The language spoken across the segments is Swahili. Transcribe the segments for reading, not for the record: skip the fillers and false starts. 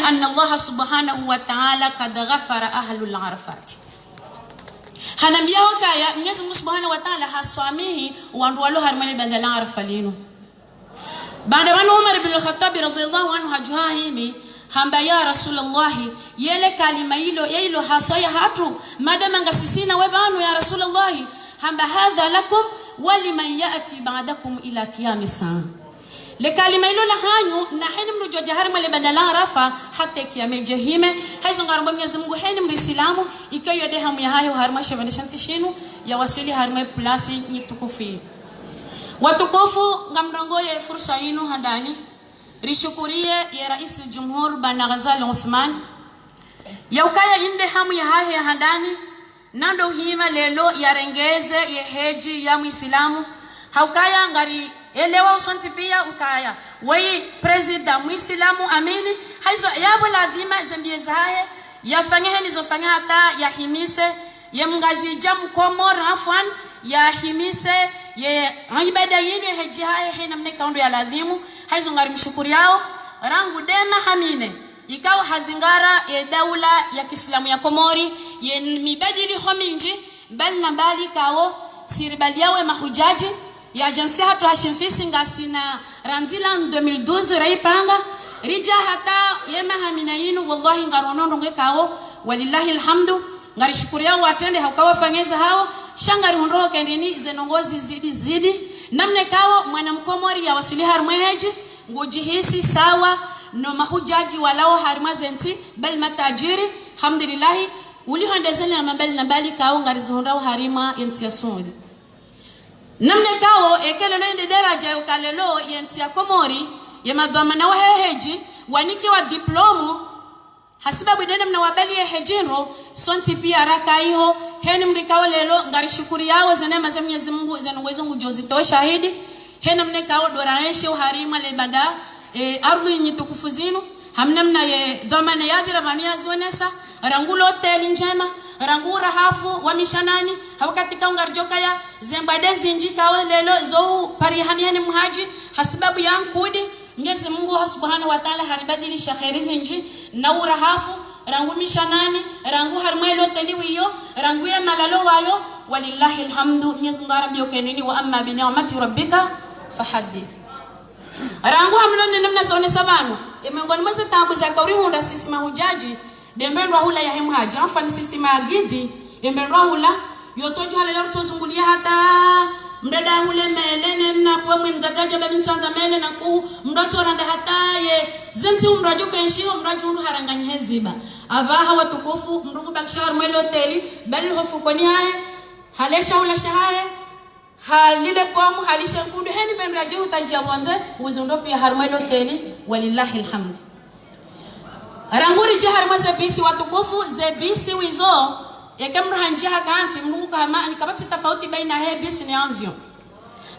anna Allah subhanahu wa ta'ala kad ghafara ahlul arafat. Hanambia wakaya Mwenyezi Mungu subhanahu wa ta'ala haswamihi wandu walo harmale bandala arafalino. Baada wanu Umar ibn al-Khattab radhiyallahu anhu hajuha himi hamba ya Rasulullah yele kalima hilo haswaya hatu madama ngasisina webanu ya Rasulullah hamba hadha lakum waliman yati ba'dakum ila qiyamis saa. Le kalima hilo la hanyu na heni mrujo jahari male bandala arafa hata kiyame jehime haizo ngaromba Mwenyezi Mungu heni mrisilamu ikayo dehamu ya hayo harma shevanishanti shinu ya wasili harma plasi nyitukufi. Watukufu ngamrongoye fursa yinu handani rishukurie ya Rais al-Jumhur Bwana Ghazali Uthman ya ukaya inde hamu ya hayo ya handani nando hima lelo ya rengeze ya heji ya muislamu haukaya ngari elewa usonti pia ukaya wei president muislamu amini haizo yabo lazima zambie zahe yafanye nizofanya hata yahimise ya mngazija mkomor afwan yahimise ye ibada yenu heji haya hena mne kaundo ya ladhimu haizo ngari mshukuri yao rangu dema hamine ikawa hazingara ya daula ya Kiislamu ya Komori ye mibadili hominji bali na bali kao siribali yawe mahujaji ya agensi hatu hashimfisi ngasina ranzila 2012 raipanga rija hata yema hamina yinu wallahi ngaronondo ngekao walillahi alhamdu ngari shukuri yao watende haukawa fanyeza hao shangari hundroho kendini zenongozi zidi namne kawo mwana mkomori ya wasili harmweheji ngujihisi sawa no mahujaji walao harma zenti bal matajiri alhamdulillahi ulihondezeni ya mabali na bali kawo ngari zihondrao harima yensi ya Saudi namne kawo ekelelo inde daraja ukalelo yensi ya Komori ya madhamana wa heji waniki wa diplomu hasibabu dene mna wabali ya hejinro sonti pia raka iho heni mrikawo lelo ngari shukuri yao zenema za Mwenyezi Mungu zenongwezo ngujozitoa shahidi hena mne kawo doraenshe uharima lebanda ardhi nyitukufu zinu hamna mna ye dhamana ya bila mania zonesa rangulo hotel njema rangura hafu wa mishanani hawakatika ungarjoka ya zembade zinji kawo lelo zo parihani heni muhaji hasibabu ya nkudi Mwenyezi Mungu subhanahu wa ta'ala haribadilisha khairi zinji na urahafu rangu mishanani rangu harmailo teliwiyo rangu ya malalo wayo walillahi alhamdu Mwenyezi Mungu arabio kenini wa amma bi ni'mati rabbika fahaddith rangu hamna namna zone sabano miongoni mwa tabu za kauri hunda sisi mahujaji dembendwa hula ya hemhaji afani sisi magidi dembendwa hula yotojo halelo tozungulia hata mdada hule melene mnapo mwimzajaja babi nsanza mele na ku mdoto randa hataye zinti umrajo kenshio mrajo undu harangani heziba abaha watukufu mrungu bakshar mwele hoteli bali hofu koni hae halesha ula shahae halile kwamu halisha nkudu heni benraje utajia mwanze uzundopi ya harmwele hoteli walillahi alhamd aranguri jihar mazebisi watukufu zebisi wizo yakamra hanjia hakanti mrungu kama nikabati tofauti baina hebisi ni anvyo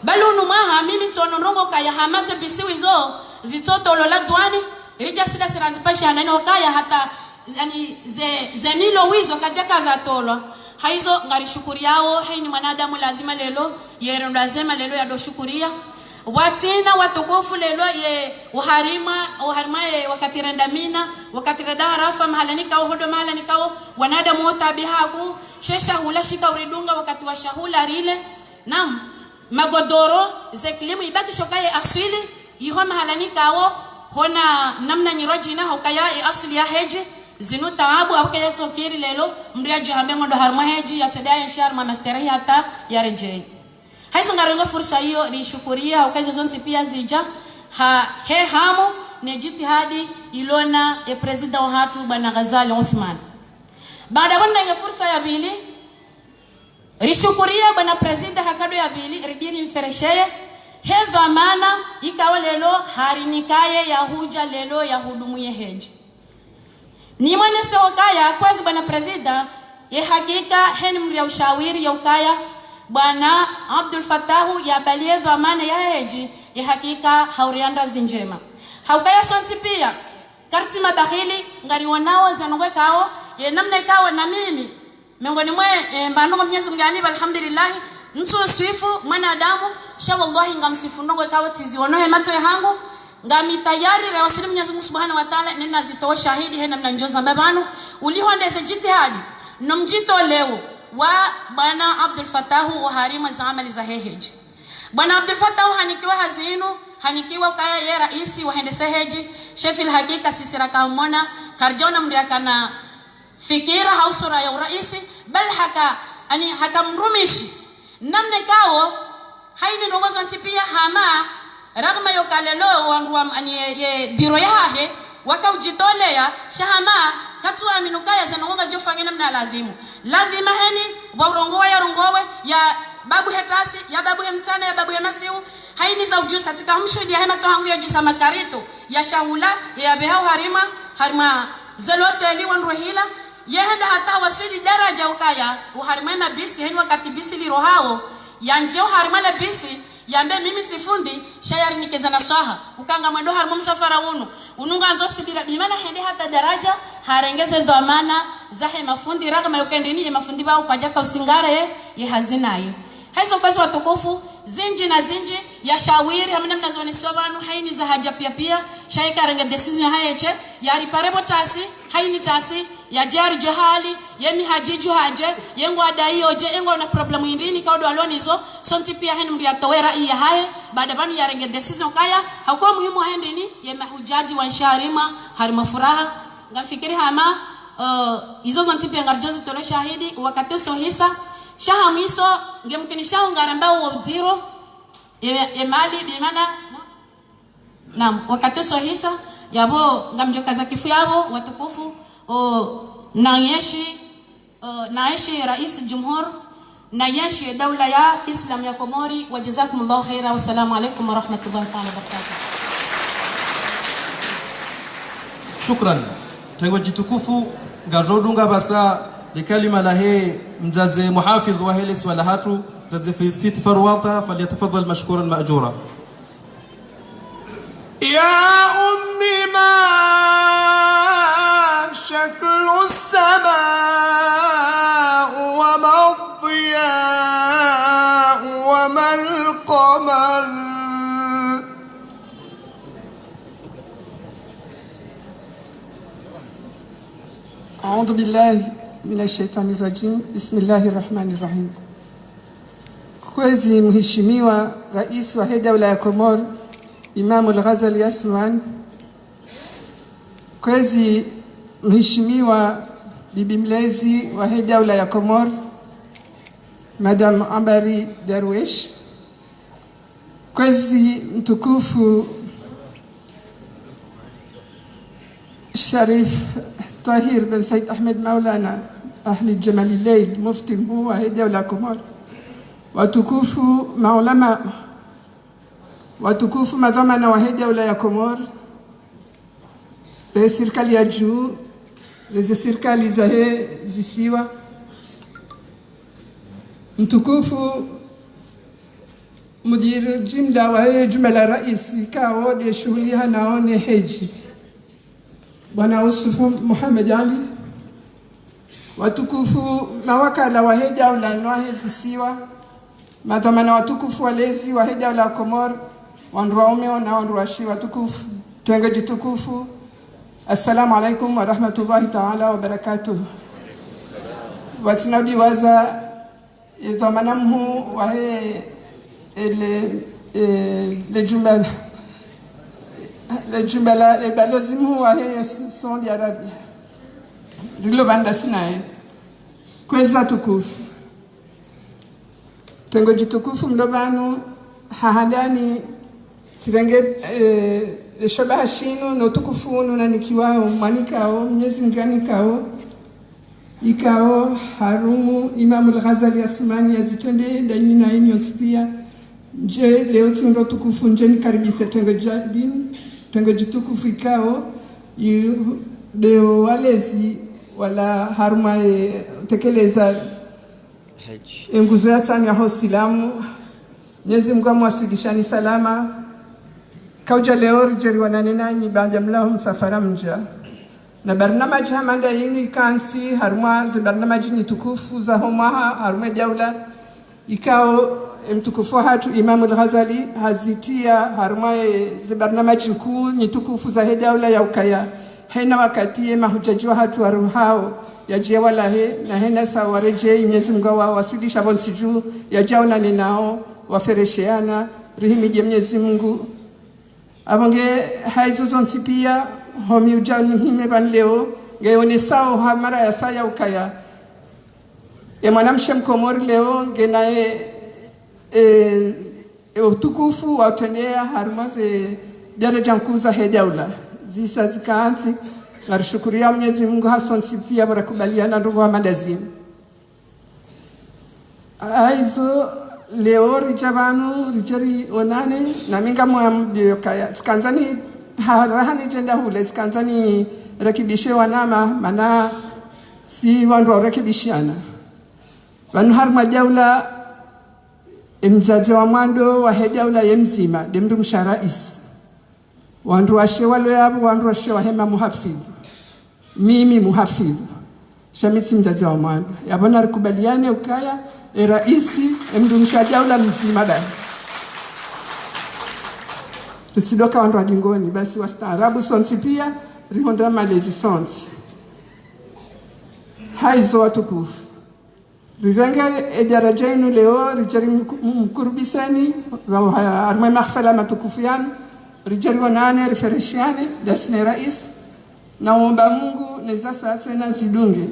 balunu maha mimi tononrongo kaya hamaze bisi wizo zitoto lola dwani rija sila siranzipashi hanani wakaya hata yani zenilo wizo kajaka za tolo haizo ngari shukuri yao haini mwanadamu lazima lelo yeronda zema lelo ya do shukuria watina watukufu lelo ye uharima ye wakati rendamina wakati renda rafa mahalanika uhodo mahalanika wanadamu wotabihaku shesha hula shika uridunga wakati wa shahula rile nam magodoro zeklimu ibaki shokaye asili iho mahalanika hona namna nyirojina hokaya asili ya heji zinu taabu abukaya tsokiri lelo mriaji hambengo ndo harma heji ya tsadaya shar mamasteri hata ya rejei haizo ngarengo fursa hiyo ni shukuria ukaje zonti pia zija he hamu ne jitihadi ilona e president wa hatu Bwana Ghazali Uthman baada bwana fursa ya pili rishukuria bwana president hakado ya pili ridiri mferesheye he dhamana ikawa lelo harinikaye ya huja lelo ya hudumu ye heji ni mwana sokaya kwezi bwana president ye hakika heni mria ushawiri ya ukaya Bwana Abdul Fatahu ya balie dhamana ya heji ya hakika haurianda zinjema haukaya sonti pia karti madahili ngari wanao zanongwe kao ye namna kao na mimi miongoni mwe mbanongo Mwenyezi Mungu alhamdulillah mtu swifu mwanadamu sha wallahi ngamsifu ndongo kao tizi wonohe mato yangu ngami tayari rawasili Mwenyezi Mungu Subhanahu wa Ta'ala nina zitoa shahidi hena mnanjoza mbabano ulihondeze jitihadi nomjito leo wa bwana Abdul Fattah wa harima za amali za heheji. Bwana Abdul Fattah hanikiwa hazinu hanikiwa kaya ye raisi wa hendese heji shefil hakika sisira kaumona karjona mriakana fikira hausura ya uraisi bal haka mrumishi namne kao haini nongozo ntipia hama ragma yokalelo wanduwa ye biro yahe waka ujitolea shahama katsuwa minukaya zanongonga jofanye namna lazima heni waurongowe ya rongowe ya babu hetasi ya babu hemtana ya babu hemasiu haini za ujusa katika mshudi ya hema tohangu ya jusa makarito ya shahula ya behau harima zelote liwa nruhila yehenda hata wasidi daraja ukaya uharima ima bisi heni wakati bisi lirohao ya njeo harima le bisi yambe mimi tifundi shayari nikeza na soha ukanga mwendo harimo msafara ununga anzo sibira bimana hende hata daraja harengeze dhamana zahe mafundi ragama yokendini ya mafundi bao kwa jaka usingare ye hazinayo hizo kazi watukufu zinji na zinji ya shawiri hamina mnazoni sobanu haini za haja pia shaika renge decision hayeche ya riparebo tasi haini tasi ya jari johali yemi hajiju haje yengo adai oje yengo na problemu indini kaudo alonizo sonti pia heni mriatowera iya haye baada bani ya renge decision kaya hakuwa muhimu hendini yemi hujaji wa insharima harima furaha ngafikiri hama izo zonti pia ngarjozi tole shahidi wakati sohisa shahamiso ngemkinisha ungaramba wa zero mali bimana naam wakati sohisa yabo ngamjokaza kifu yabo watukufu naishi rais jumhur naishi dawla ya Kiislamu ya Komori wa jazakumullahu khaira wa salamu alaykum wa rahmatullahi wa barakatuh. Shukran. Tangu jitukufu ngajodunga basa likalima lahe mzaze muhafidh wa helis wala hatu mzaze fi sit farwata falyatafaddal mashkuran maajura. يا أمي ما شكل السماء وما الضياء وما القمر أعوذ بالله من الشيطان الرجيم بسم الله الرحمن الرحيم. Kwezi mheshimiwa rais wa dawla ya Komoro Imam al-Ghazali Aswan, kwezi mheshimiwa bibi mlezi wa dawla ya Komoro Madam Ambari Darwish, kwezi mtukufu Sharif Tahir bin Said Ahmed Maulana ahli Jamal al-Layl mufti mkuu wa dawla ya Komoro, watukufu maulama, watukufu madhamana wa dawla ya Komoro, serikali ya juu, serikali za zisiwa, mtukufu mudir jumla wa jumla rais kao de shughuli hanaone heji Bwana Usufu Muhammad Ali, watukufu mawakala wa dawla na zisiwa, madhamana watukufu walezi wa dawla ya Komoro, wanduwaume na wanduwashi, watukufu tengo jitukufu, assalamu alaikum wa rahmatullahi ta'ala wa barakatuh. Watinadi waza dhamana mhu wa le balozi mhu wa Saudi Arabia dilo banda sinae kwezi watukufu tengo jitukufu mlobanu hahandani sirenge shabaha shino no tukufu no nikiwao manikao Mwenyezi nganikao ikao harumu Imam al-Ghazali Asmani yazitende ndani na pia nje leo tindo tukufu nje nikaribisha tengo jadini tengo jitukufu ikao leo walezi wala haruma tekeleza nguzo ya tani ya Uislamu. Mwenyezi Mungu amwasfikishani salama kauja leo rijeri wananenani baada mlao msafara mja na barnamaji hamanda yini kansi haruma za barnamaji ni tukufu za homaha haruma dawla ikao mtukufu hatu Imam al-Ghazali hazitia harmaye zibarnamaji kuu nitukufu za daula ya ukaya hena wakati mahujaji wa hatu waruhao ya jewala he na hena sawareje Mwenyezi Mungu wasudisha bonsiju ya jauna ninao waferesheana rihimije Mwenyezi Mungu abonge haizo zonsi pia homi ujani hime banleo geone sao hamara ya saya ukaya mwanamshe mkomori leo genae utukufu watenea harumaze daraja nkuza hejaula zisa zikaanzi ngarushukuria Mwenyezi Mungu hasonsi pia barakubaliana ndugu wa mandazimu aizo leo rijabanu rijari onane na minga mwa kaya skanzani harahani jenda hule skanzani rekibishe wanama mana si wandu rekibishana wanu harma jaula mzazi wa mwando wa hejaula yemzima demdu msharais wandu washe walo yabu wandu washe wa hema muhafidhu mimi muhafidhu shamitsi mzazi wa mwando yabona rikubaliane ukaya raisi mdu mshajaula mzima dani tusidoka wandu wadingoni basi wastaarabu sonsi pia rihonda malezi sonsi haizo watukufu Rivenge edarajainu leo rijari mkurubisani armai maghfala matukufiani rijari wanane rifereshiani dasine rais na uomba Mungu neza saatse na zidunge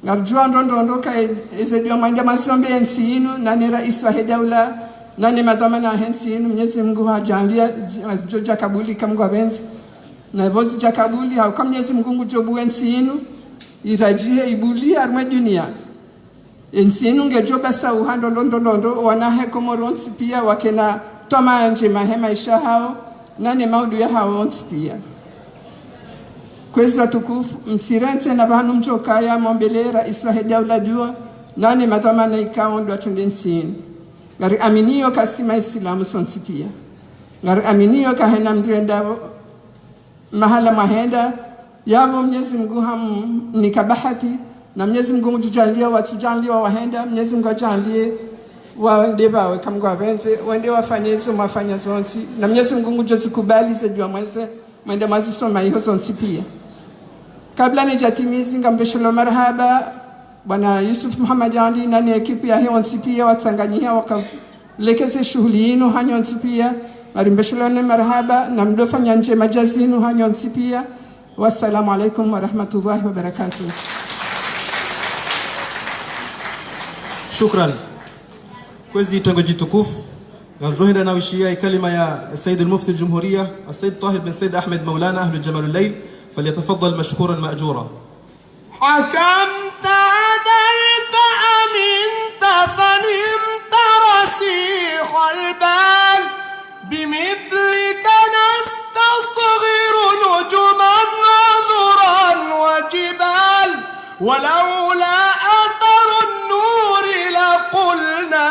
ngarjua ndondoka ezedio manja masombe ensi inu nani rais wa hejaula nani madhamana hensi inu Mwenyezi Mungu hajangia joja kabuli kamgu abenzi na bozi jakabuli hauka Mwenyezi Mungu jobu ensi inu irajie ibuli armai dunia ensinu ngejoba sa uhando londo wanahe komoronsi pia wakena toma nje mahema isha hao nane maudu ya hao onsi pia kwezi watukufu msirense na bahanu mchokaya mombelera iswa hejaula jua nane madhamana ikaondo atundensinu ngari aminio kasima islamu sonsi pia ngari aminio kahena mduenda mahala mahenda yabo Mwenyezi Mungu nikabahati na Mwenyezi Mungu tujalia watujalia wahenda Mwenyezi Mungu ajalie waende bawe kama kwa wenze waende wafanye hizo mafanya zonsi na Mwenyezi Mungu jozikubali zejua mwende mazisoma hizo zonsi pia kabla nijatimizi ngambeshelo marhaba bwana Yusuf Muhammad Ali na ekipu ya hiyo zonsi pia watsanganyia wakalekeze shughuli ino hanyo zonsi pia marimbeshelo marhaba na mdofanya nje majazinu hanyo zonsi pia wassalamu alaikum wa rahmatullahi wa barakatuh. شكرا كوزي تنجي تكوف غنجوهنا ناوشيا كلمة يا السيد المفتي الجمهورية السيد طاهر بن سيد أحمد مولانا أهل الجمال الليل فليتفضل مشكورا مأجورا حكمت عدلت أمنت فنمت رسيخ البال بمثلك نستصغر نجما نظرا وجبال ولولا أثر النور لقلنا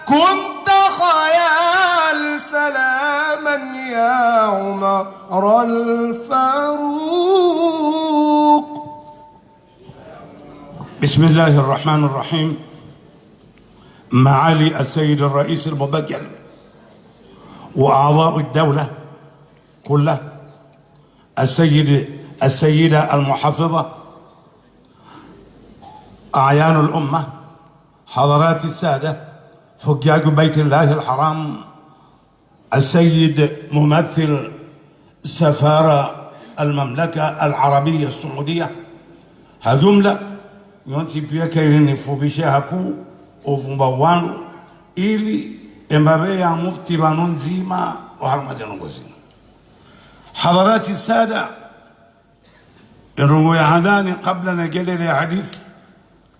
كنت خيال سلاما يا عمر الفاروق. بسم الله الرحمن الرحيم. معالي السيد الرئيس المبجل وأعضاء الدولة كلها، السيدة المحافظة، أعيان الأمة، حضرات السادة، حجاج بيت الله الحرام، السيد ممثل سفارة المملكة العربية السعودية، هجملة يونتي بيا كيريني فوبيشاكو وفمبوانو إلي إمبابي يا مفتي بانون زيما وهرمجة نغزين. حضرات السادة، إنه يهداني قبل نجد لي حديث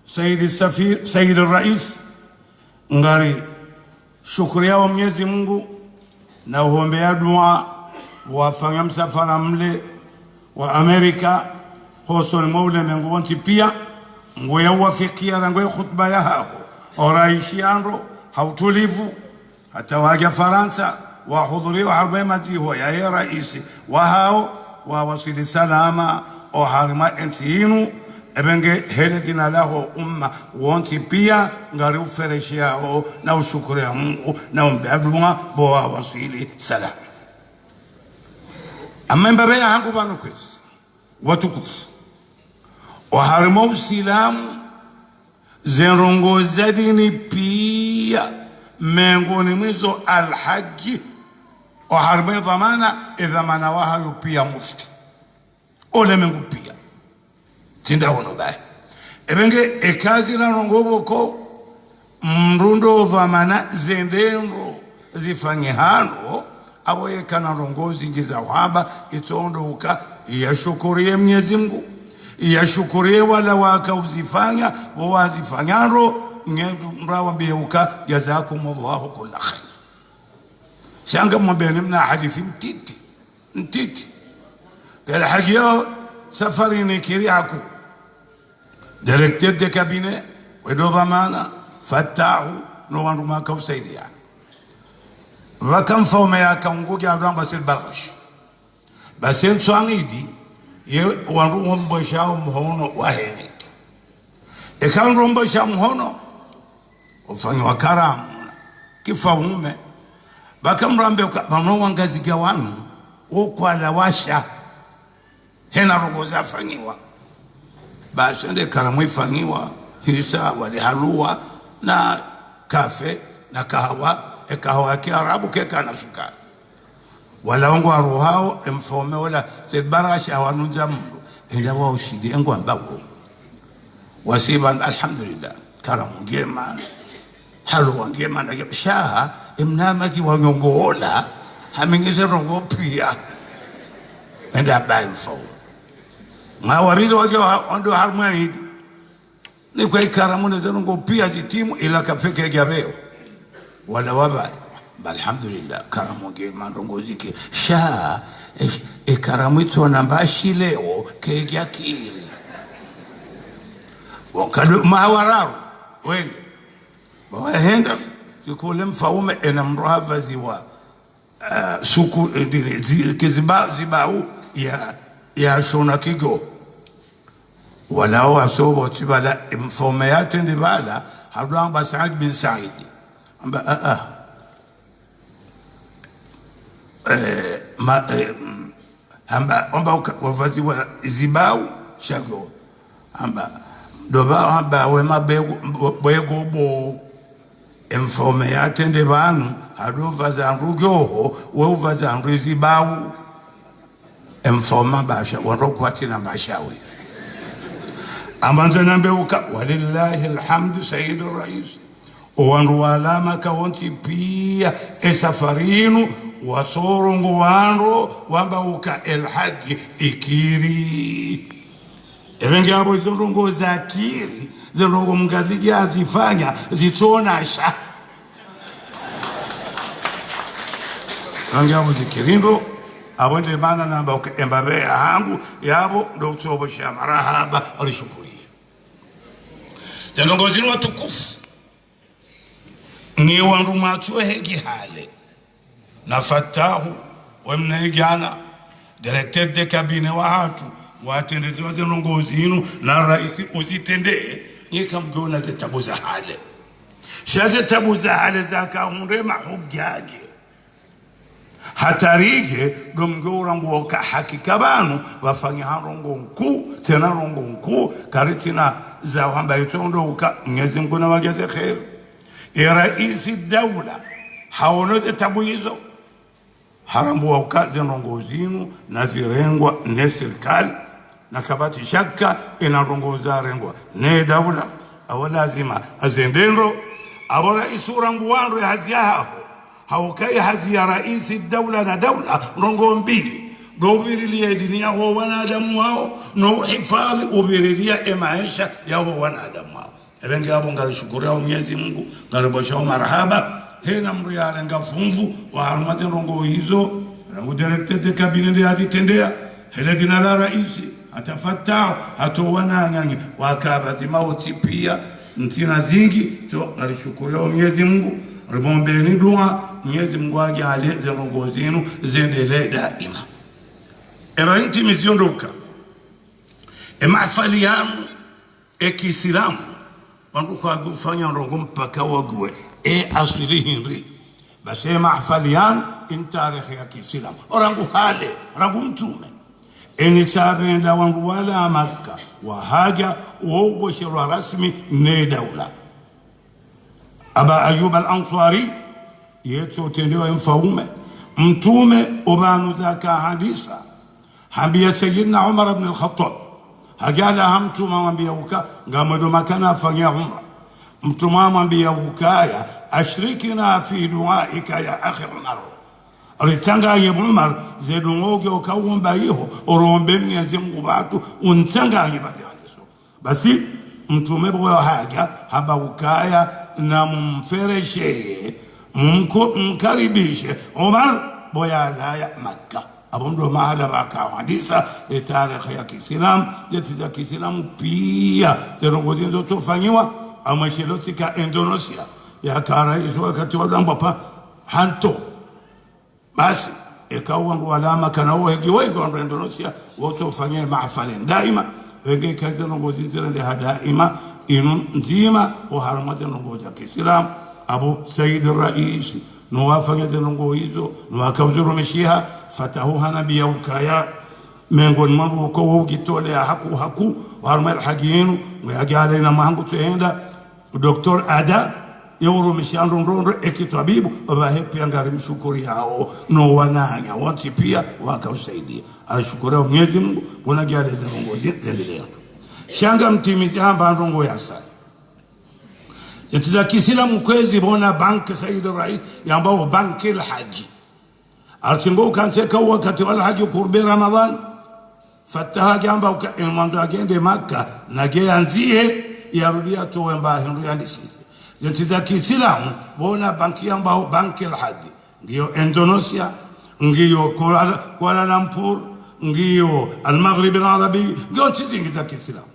سيد السفير سيد الرئيس ngari shukria wa Mwenyezi Mungu na uombea dua wafanya msafara mle wa Amerika hosoni maule menguonti pia ngoya wafikia na ngoya khutba ya hako oraishi andro hautulivu hata waja Faransa wahudhuria harbaimati huwa ya raisi wa hao wa wasili salama o harima ensinu ebenge hele dina laho umma wonti pia ngari ufereshiao na ushukuru ya Mungu na umbadunga boa wasili salam. Amemba bea hangu banu kwezi watukufu waharimo usilamu zenrongo zadini pia mengoni mwizo alhaji waharimo dhamana idhamana wahayo pia mufti ole mengu pia tinda wono bae ebenge ekazi na rongobo ko mrundo dhamana zendendo zifanye hano abo yekana rongozi ngiza wamba itondoka yashukurie Mwenyezi Mungu yashukurie wala wakauzifanya wazifanyaro mrawambie uka jazakumullahu kulla khair. Shanga mbele mna hadithi mtiti kala hajio safari ni kiriaku directeur de cabinet wedo dhamana fatahu no wandu makausaidia wakam faume akaunguki adamba sil bagash basen swangidi ye wandu wombo shao mhono wahene ekan rombo shao mhono ufanywa karamu kifaume bakamrambe bano wangaziga wanu okwala washa hena rogoza fanyiwa basi nde karamu ifanyiwa hisa wale halua na kafe na kahawa ekahawa kiarabu keka na sukari wala wangu aruhao mfaume wala sebarashi awanunja mundu ila wao ushidi engu ambawo wasiban alhamdulillah karamu ngema halua ngema na shaha imnamaki wanyongola hamingeze rongo pia enda bai mfaume mawabili wake ondo harmoni ni kwa karamu na rongo pia jitimu ila kafeke gabeo wala waba alhamdulillah karamu ngema rongo zike sha karamu ito nambashi leo kegya kiri wakadu mahawararu wenge wahenda tukule mfaume ena mrohava ziwa suku zibau ya shona kigo wala wasobo tibala mfaume yate ndibala hadwamba Said bin Said amba amba wavazi wa zibau shago amba doba amba wema bego bo mfaume yatende banu hadova zangu goho wova zangu zibau mfaume basha warokwati na bashawi ambanza nambe uka walillahi alhamdu sayyidur rais wandu walama kawonti pia esafarinu wasorongo wanro wamba uka elhaji ikiri ebenge abo zorongo zakiri zorongo mgazigi azifanya zitonasha angabo zikirindo abonde bana namba uka embabe hangu yabo ndo utobo sha marahaba alishukuri zorongo zinu watukufu ni wandu matwe hegi hale na fatahu wemnaigana directeur de cabinet wa hatu watendezi wa rongozi na raisi uzitende nikamgona zitabuza hale shaje tabuza hale zakahunde mahujjaje hatarige domgora mboka hakika banu wafanya harongo nku tena rongo nku karitina za wamba itondoka Mwenyezi Mungu na wajaze khair raisi dawla haonoze tabu hizo harambu wa ukazi rongozi na zirengwa ne serikali na kabati shaka inarongoza rengwa ne dawla awalazima azendendo awala isura nguwandu ya haziyaho haukai hazi ya raisi dawla na dawla rongo mbili dobirilia dunia ho wanadamu wao no hifadhi ubirilia maisha ya ho wanadamu wao ebenge abo ngalishukuru au Mwenyezi Mungu ngalibosha marhaba hena mruya renga funvu wa harmati rongo hizo rangu directeur de cabinet de atitendea hele dina la raisi atafatao hatowana nyanyi wakabati mauti pia ntina zingi to nalishukuru Mwenyezi Mungu ribombeni dua Mwenyezi Mungu ajale rongo zenu zendele daima eba inti misiondoka mahfali yamu Kiislamu wangu kwa kufanya rongo mpaka wague asili hinri basi mahfalian in tarikh ya Kiislamu orangu hale rangu mtume sabenda wangu wala Makka wahaja uogo shirwa rasmi ne daula Aba Ayyub al-Ansari yetu tendewa mfaume mtume ubanu zaka hadisa hambia sayyidina Umar ibn al-Khattab hajala hamtu mwambia uka ngamado makana afanya umra mtu mwambia ukaya ashrikina fi duaika ya akhir nar alitanga ya Umar zedungoge ukaomba hiyo orombe Mwenyezi Mungu watu untanga nyibadianiso basi mtume bwa haja haba ukaya na mumfereshe mkaribishe Umar boya la ya Makkah abondo mahala baka hadisa tarikh ya Kiislamu ya Kiislamu pia terongozi ndo tofanywa amashelotika Indonesia ya karais wakati wa Dambapa hanto basi ikawa ngo alama kana wengi wa Indonesia wote ufanye mahafali daima wengi kazi terongozi ndio daima inu nzima wa haramati ngoja Kiislamu Abu Said al-Rais nuwafanya zenongo hizo nuwakawzuru meshiha fatahuha nabiya ukaya mengon mambo ko ukitolea haku warma alhajinu ngajale na mangu tuenda Dr. Ada yoro mishando ndondo ekitabibu bahepi angari mshukuri yao no wananya wanti pia wakawsaidia ashukuru Mwenyezi Mungu unajale zenongo endelea shanga mtimizi hamba ndongo ya sai Yatiza Kiislamu kwezi bona bank Sayyid Rais yambao banki al-Haji archingo kanseka wakati wala haji kurbe Ramadhan fataha jamba ukimando agende Makka na geanzie yarudia towe mbahindu yandisi yatiza Kiislamu bona banki yambao banki al-Haji ndio Indonesia ndio Kuala Lumpur ndio al-Maghrib al-Arabi ndio chizingi za Kiislamu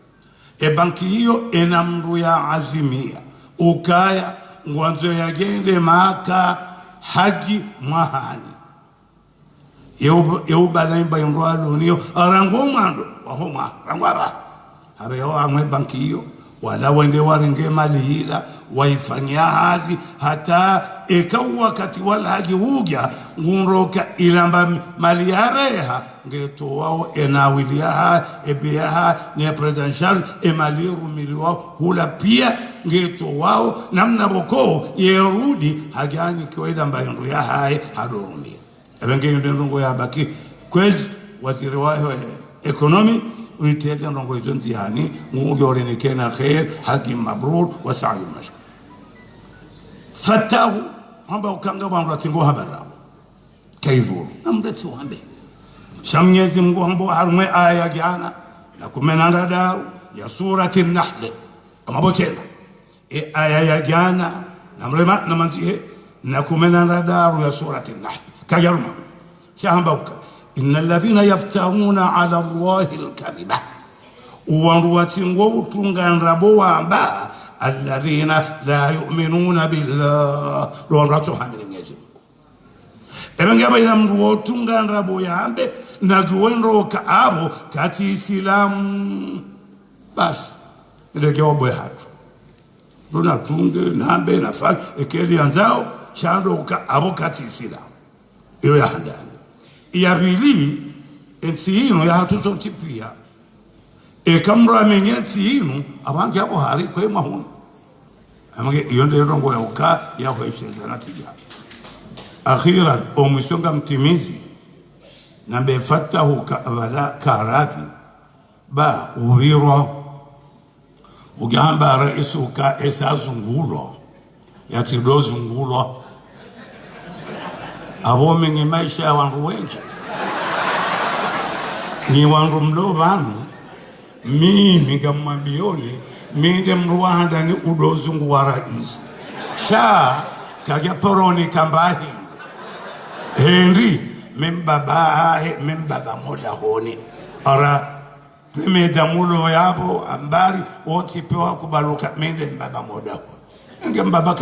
banki hiyo enamru ya azimia ukaya ngwanzo yagende Maka haji mwahani yeu balaimba yondwalo niyo arango mwando wahoma rangwaba habe yo amwe banki hiyo wala wende warenge mali hila waifanyia hazi hata ekawa kati wala haji uja ngunroka ilamba mali yareha ngeto wao enawiliaha ebiaha ne presidential emaliru miliwao hula pia ngeto wao namna boko yerudi hagani kwenda mbayendo ya hae hadorumia ebenge ndongo ya baki kwezi waziri wao economy uliteza ndongo hizo ntiani mungu yorenekena khair haki mabrur wa sa'i mashkur fatahu hamba ukanga bangu atingo habara kaivuru namdati wambe shamnyezi Mungu hambo harumwe aya jana na kumenanda dau ya surati an-Nahl kama botena aya ya jana namrema namantihe na kumenanda dau ya surati an-Nahl kajaruma shamba uka innal ladhina yaftaruna ala Allahi al-kadhiba uwanruwatingo utunganrabo wamba alladhina la yu'minuna billah donrato hamini Mwenyezi Mungu ebenge abaina mndu wotunganrabo yambe na guwenro ka abo kati Islamu basi ileke wabwe hatu dona tunge nambe nafali ekeli anzao shando ka abo kati Islamu iyo ya handani iyabili ensino ya hatu zontipia ekamra menyeti inu abange abo hari kwe mahuna amage iyo ndio rongo ya uka ya kwa isheza natija akhiran omusonga mtimizi nambe fatahu kabala karafi ba uwiro ugamba raisu ka esazungulo ya tidozungulo abo mengi maisha ya wangu wengi ni wangu mlo vanu mimi kama bioni minde mruanda ni udozungu wa rais sha kagya poroni kambahi Henry membaba moda honi ara pemeda mulo yabo ambari wote pewa kubaluka mende mbaba moda nge mbaba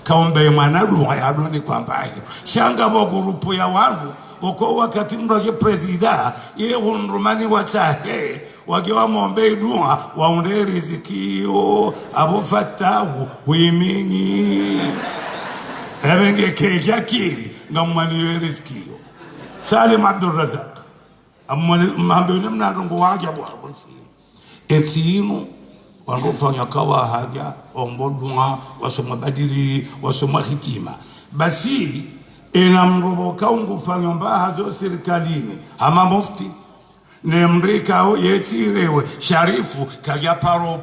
kaombe mwanadu yadoni kwamba shanga bo grupu ya wangu boko wakati mroje presida ye unrumani watahe wakiwa muombe dua waunde rizikio abo fatahu huimingi ebenge keja kiri ngamwani rizikio Salim Abdul Razak amwambele mnadongo waje abo abonsi etinu wanofanya kawa haja ombo dua wasoma badiri wasoma hitima basi inamroboka ungufanya mbaha zo serikalini ama mufti ne mrika yetirewe sharifu kaja paro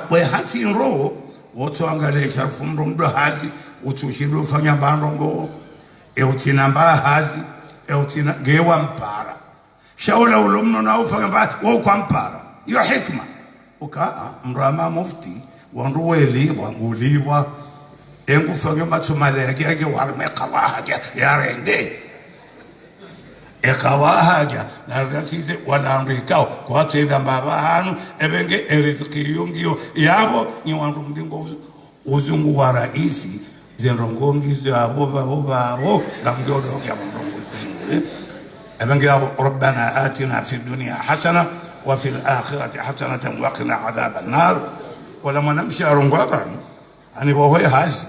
we hati nro woto angale sharifu mdo haji utushido fanya mbandongo eutina mbaha haji eutina gewa mpara shaula ulumno na ufanya mbaha kwa mpara yo hikma uka mrama mufti wanruweli wangulibwa engu fanya matumalege age warme kawahaja yarende ekawahaja na ratize wala amrikao kwa tenda mbaba hanu ebenge eriziki yungio yabo ni wantu mdingo uzungu wa raisi zenrongongi abo na mjodo kwa mrongo ebenge yabo rabbana atina fi dunya hasana wa fil akhirati hasanatan wa qina adhaban nar wala manamshi arongwa ani bohoe hasi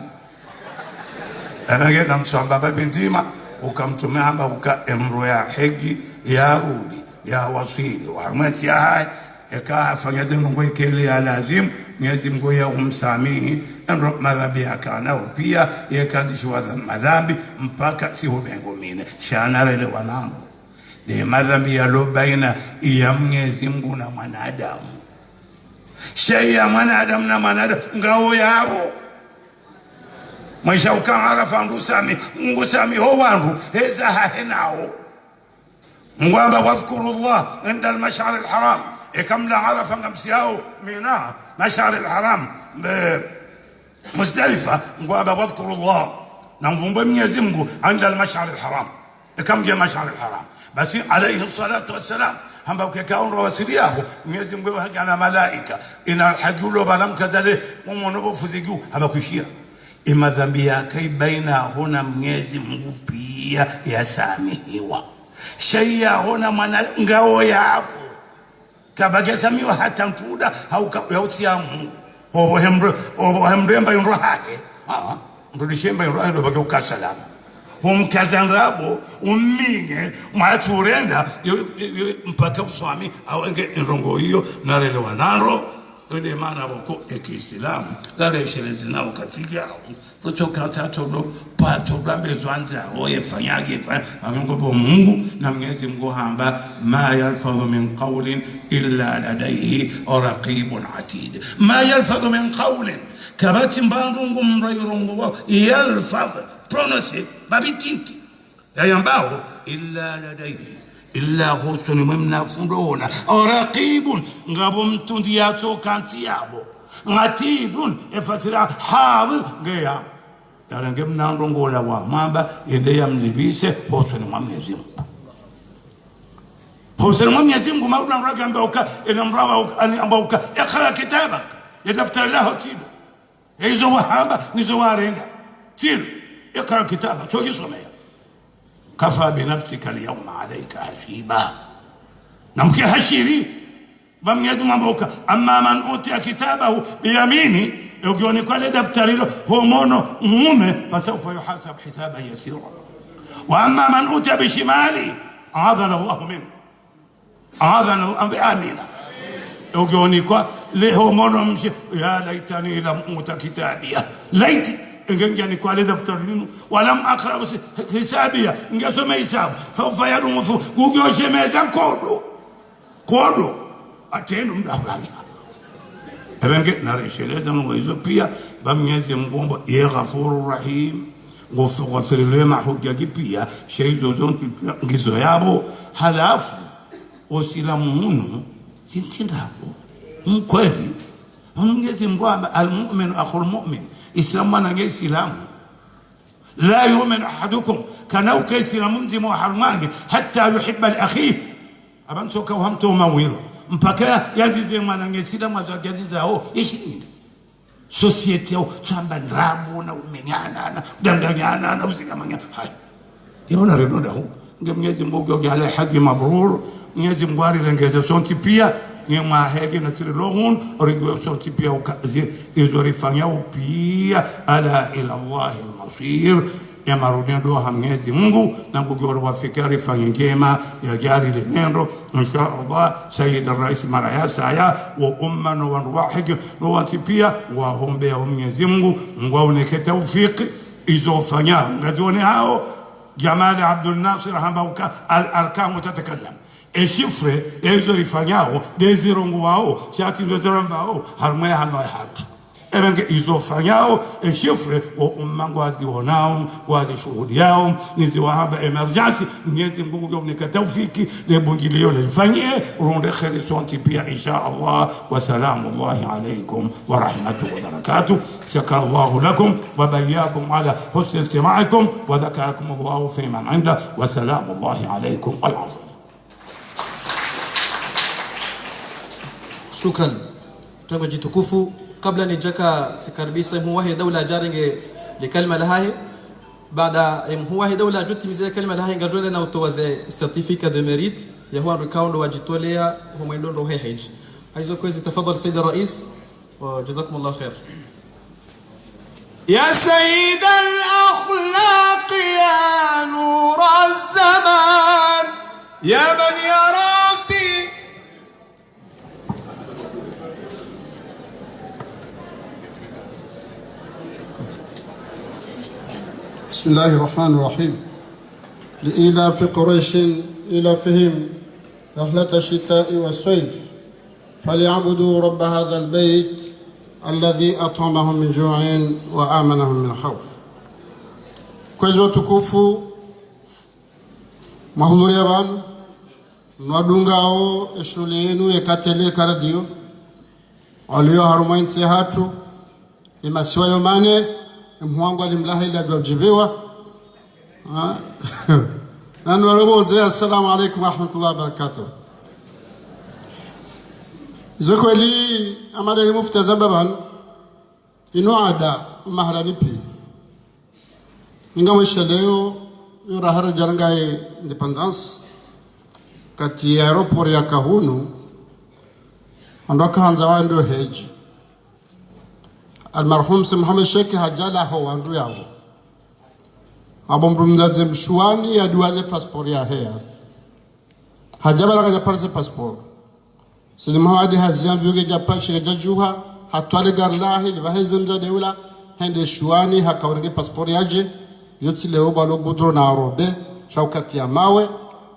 anage namsamba babinzima ukamtumia amba ukaemro ya hegi ya rudi ya wasili wa mati hai akafanya dhambi ikeli ya lazim Mwenyezi Mungu ya umsamihi ndo madhambi akana pia yakadishwa madhambi mpaka si ubengo mine shana rele wanangu de madhambi ya lo baina ya Mwenyezi Mungu na mwanadamu shaya mwanadamu na mwanadamu ngao yabo Mwisha ukangarafa ngusami ho wandu heza hahenao ngwamba wadhkuru Allah inda al-mash'ar al-haram ikamla arafa ngamsiao mina mash'ar al-haram Muzdalifa ngwamba wadhkuru Allah na mvumbe Mwenyezi Mungu inda al-mash'ar al-haram ikamja mash'ar al-haram basi alayhi salatu wassalam hamba ukekaonro wasili hapo Mwenyezi Mungu hajana malaika ina hajulo balam kadale mumono fuzigu hamba kuishia madhambi yake baina huna Mwenyezi Mungu pia yasamihiwa shayya huna mwana ngao yako kabage samiwa hata mtuda au yautia Mungu obo hemremba yunrohake mrudishemba yunrohake ndo bage salama umkazanrabo umminge mwaturenda mpaka uswami awenge ndongo hiyo narelewa naro ndio maana boko ekiislamu gare shelezi nao katika kutoka tatodo pato bambe zwanza oye fanyage amungo Mungu na Mwenyezi Mungu hamba ma yalfadhu min qawlin illa ladayhi raqibun atid ma yalfadhu min qawlin kabati mbandungu mrayrongo yalfadh pronounce babitinti yambao illa ladayhi illa husni mimna fundona raqibun ngabo mtundi yato kanti yabo atidun efatira hadir geya yarange mnandongola wa mamba ende yamlibise husni Mwenyezi Mungu husni Mwenyezi Mungu mauna ragamba uka ina mrama amba uka ikra kitabak yadaftari lahu tido hizo wahaba hizo warenda tido ikra kitabak cho yisomea كفى بنفسك اليوم عليك حسيبا نمكي هشيري بم يدمبوك اما من اوتي كتابه بيمينه يجوني كل دفتر له هو مونو مومه فسوف يحاسب حسابا يسيرا واما من اوتي بشماله اعاذنا الله منه اعاذنا الله بامينه يجوني كل هو مونو يا ليتني لم اوت كتابيه ليتي ingeni kwa leda mtarinu walam akra hisabia ingesoma hisabu fa yadumu gugyoshe meza kodo atenu mdabali ebenge naresheleza ngwezo pia bamnyeze mgombo ye ghafurur rahim ngofugafirile mahujja pia sheizo zontu ngizo yabo halafu osilamu munu sintindabo mkweli mngeze mgomba almu'min akhul mu'min إسلام أنا جاي إسلام لا يؤمن أحدكم كانوا كإسلام مندم وحرماني حتى يحب الأخيه أبان سوكا وهمتو مويض مبكا يجي ما أنا جاي إسلام ما جاي زاو إيش نيد سوسيتيو سامبان رابونا ومنيانا دندنيانا نفسي كمان هاي يونا رينو ده جم يجي مبوجو على حج مبرور Mwenyezi Mungu alilengeza sonti pia ni mahege na tiri lohun origo sonti pia ukazi izorifanya upia ala ila Allahi al-masir ya marudia dua Mwenyezi Mungu na mgogoro wa fikari fanya ngema ya jari lenendo insha Allah Sayyid Rais Maraya saya wa umma na wahig na wati pia wa hombe ya Mwenyezi Mungu ngwaoneke tawfiki izofanya ngazoni hao Jamal Abdul Nasir hambauka al-arkan tatakallam eshifre ezorifanyao dezirongo wao shati ndozorambao harmoya hano hatu ebenge izofanyao eshifre wa ummangu wazionao wazishuhudiao niziwahamba emergency Mwenyezi Mungu yomnika tawfiki lebungilio lifanyie uronde kheri sonti pia insha Allah wa salamu Allahi alaykum wa rahmatuhu wa barakatuh شكر الله لكم وبياكم على حسن استماعكم وذكركم الله في من عنده وسلام الله عليكم العظيم. شكرا تنgo jitukufu kabla nijaka tikaribisa muwahi dawla jaringe likalima lahaye baada muwahi dawla jutimiza kalima lahaye ngajona na utowaze certificat de mérite ya huwa rikaundo wajitolea humwendo rohe hiji aizo kwezi tafadhali Sayyid Rais وجزاكم الله خير. يا سيد الأخلاق يا نور الزمان يا من يرى في بسم الله الرحمن الرحيم. لإيلاف قريش إيلافهم رحلة الشتاء والصيف فليعبدوا رب هذا البيت الذي أطعمهم من جوع وآمنهم من خوف. كويزو تكوفو mahudhuria banu nwadungao shule yenu ekatele karadio alio harumainti hatu imasiwa yomane mwangu alimlahi ila jajibiwa nanu walobo assalamu alaikum wa rahmatullahi wa barakatuh. Zokweli amada ni mufti zababan inuada maharani pi ningamwisha leo yura hara jarangaye independence kati ya aeroport ya Kahunu andoka hanza wando heji almarhum si Muhammad Sheikh hajala ho wandu yao abomrumzaze mshuani ya duaze passport ya hea hajabala kaja parse passport Silima hadi hazian vyuge japa shirika juha hatwale garlahi libaheze mzadeula hende shuani hakawange passport yaje yote leo balo budro na arobe shaukati ya mawe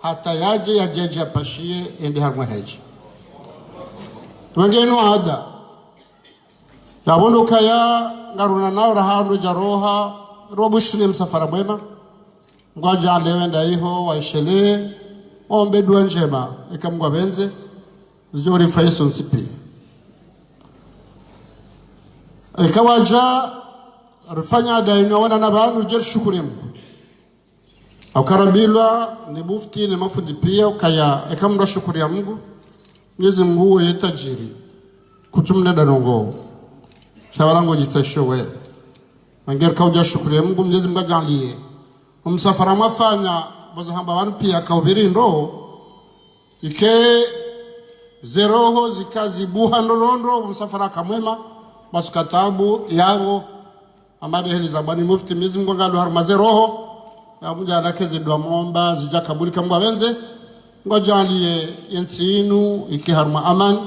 hata yaje yajeje apashie ende harmwe heji wengine ada yabondo kaya ngaruna nao rahano jaroha robo shule msafara mwema ngoja leo enda iho waishele ombe dua njema ikamgwa benze zijori faiso nsipi ikawaja rifanya daino wana nabanu jer shukurimu au karabilwa ni mufti ni mafundi pia ukaya ikamra shukuri ya Mungu Mwenyezi Mungu yetajiri kutumne danongo shawarango jitashowe ngere kauja shukuri ya Mungu Mwenyezi Mungu ajalie umsafara mafanya boza hamba wan pia kaubiri ndo ike zeroho zikazi buha ndorondo umsafara kamwema baskatabu yabo amade heli zabani mufti Mwenyezi Mungu ngalo harma zeroho ya munja lakeze dwa momba zija kabuli kamwa benze ngojalie yentinu ikiharma aman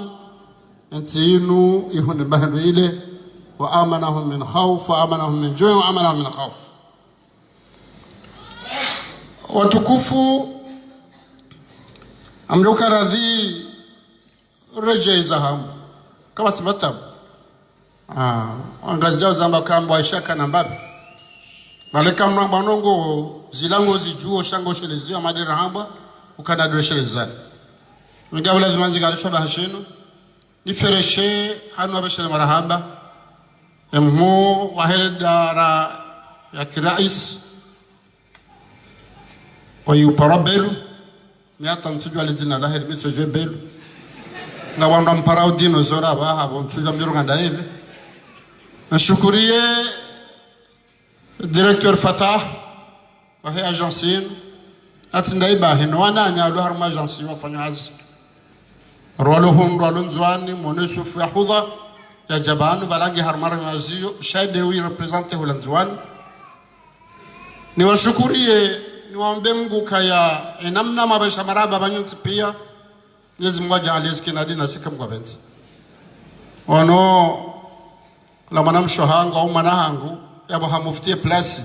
yentinu ihune bahru ile wa amanahum min khawf wa amanahum min ju' wa amanahum min khawf. Watukufu amruka radhi rejea zahamu kama sibatabu angazijao zamba kambwa ishaka na mbabi baleka mbanongo zilango zijuo shango shelezio madira hamba ukana shelezani ngabula zimanzi garisha bahashino ni fereshe hanu abashele marahaba emho wahedara ya kirais wayuparabelu miata mtujwa lizina lahedi misojwe belu na wanda mparao dino zora baha mtujwa mjurunga ndaive nashukurie directeur Fatah wa agence ati ndaiba hino wananya alo harma agency wafanya hazi rolo hundu alo nzwani monesho fu ya hudha ya jabanu balangi harmara mazio shaide wi represente hula nzwani niwashukurie niwaombe Mungu kaya namna mabasha maraba banyuti pia Mwenyezi Mungu ajalie sikina dina sikamgwa benzi ono la manamsho hangu au manahangu yabo hamuftie plasi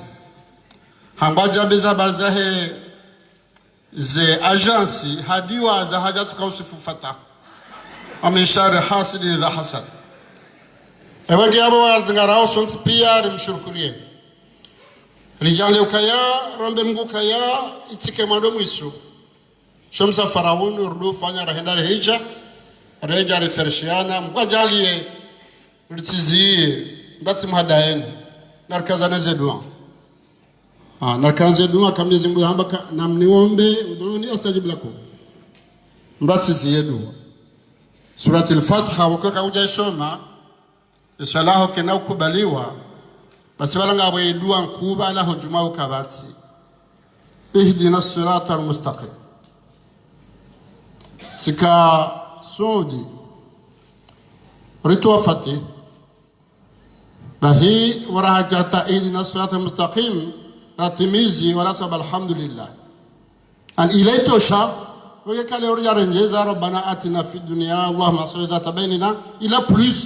hambaja beza balzahe ze agency hadiwa za hajatu kausifu fata amishari hasidi dha hasad ewagi yabo wazingarao sonti pia rimshukurie rijali ukaya rombe Mungu kaya itike mando mwisu shomsa farauni urdu fanya rahenda hija reja refershiana mwajalie ritizie ndati mhadaeni narkazana zedua narkaze dua kama Mwenyezi Mungu hamba na mniombe udhuni astajibu lakum mratizie dua surati al-Fatiha wakaka ujaisoma isalahu kena ukubaliwa basi wala ngabwe dua nkuba la hujuma ukabati ihdina as-sirata al-mustaqim sika sudi ritu wafati bahi warahajata ihdina as-sirata al-mustaqim ratimizi wala sabal alhamdulillah an ilaytosha ويكالي ورجع رنجيزا ربنا آتنا في الدنيا اللهم صل ذات بيننا إلى بلس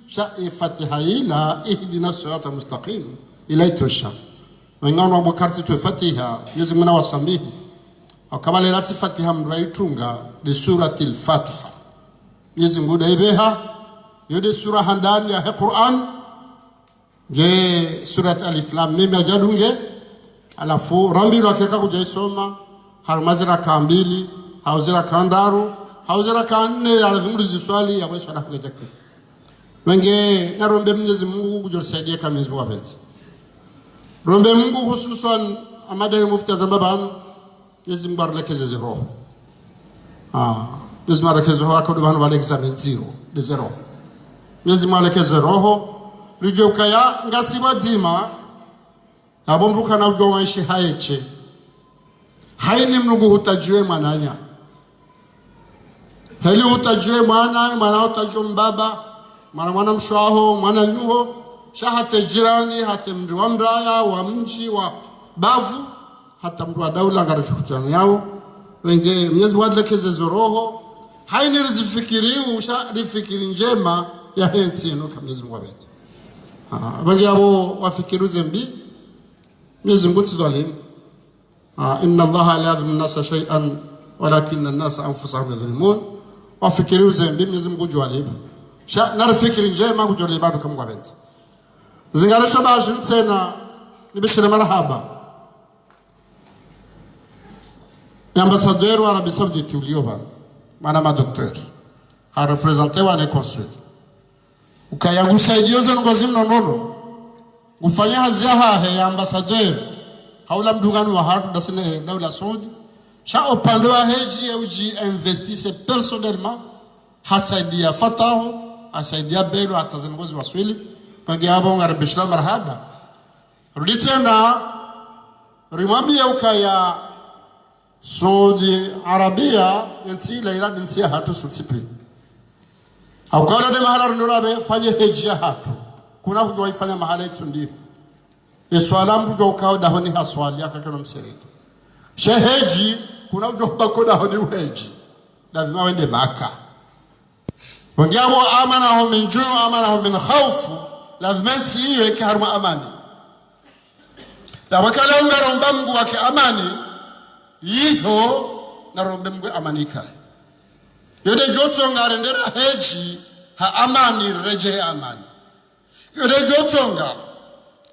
شاء فتحة إلى إهدنا الصراط المستقيم إلى توشا وإننا أبو كارتي تفتحها يزمنا وسميه وكما لا تفتحها من رأيتونغا لسورة الفاتحة يزمنا دايبها يدي سورة هندان يا القرآن جي سورة ألف لام ميم يجادونغي على فو رامبي لكيكا كجايسوما harmazira kambili hauzira kandaru hauzira kanne ya dhumurizi swali ya mwisho na kujaki wenge na rombe Mwenyezi Mungu kujosaidie kama Mwenyezi Mungu apenzi rombe Mungu hususan amadari mufti zambaban Mwenyezi Mungu arekeze roho Mwenyezi Mungu arekeze roho akodi banu wale examen de zero Mwenyezi Mungu arekeze roho rijo kaya ngasiba dzima abomruka na ujo waishi haeche haini mnugu hutajue mananya heli hutajue mana hutajue mbaba mana mshwaho mana nyuho shahate jirani hate mri wa mraya wa mji wa bavu hata mri wa daula ngarashukutana yao wenge Mwenyezi Mungu adlekeze zoroho haini rizifikiriu rifikiri njema ya hensi ino kama Mwenyezi Mungu abeti wenge yabo wafikiru zembi Mwenyezi Mungu tidwalimu إن الله لا يظلم الناس شيئا ولكن الناس أنفسهم يظلمون وفكروا زين بيمزم جواليب شا نرفكر جاي ما جواليب بعد كم قبض زين شباب عشان سنة نبشر مرحبا ambassadeur wa Arabie Saoudite uliovan madame docteur a représenter wa consul ukayangusaidia zenu ngozi mnono ufanya haziaha ya ambassadeur haula mdungano wa hatu dasene daula Saudi sha upande wa heji uji investisse personnellement hasaidia fatahu hasaidia belo atazangozi waswili pangi hapo ngaribishla marhaba ruditena rimwambia ukaya Saudi Arabia nti la ila nti hatu sutipi akala de mahala nurabe fanye heji hatu kuna kujua ifanya mahala yetu ndio Iswala mbujo ukao dahoni haswali akakana msiriki sheheji kuna ujoba koda honi uheji lazima wende Maka wangiamo amana hum min juu amana hum min khawf lazima siwe karma amani tabakala ungaromba Mungu wake amani yiho na rombe Mungu amanika yode jotso ngarendera heji ha amani reje amani yode jotso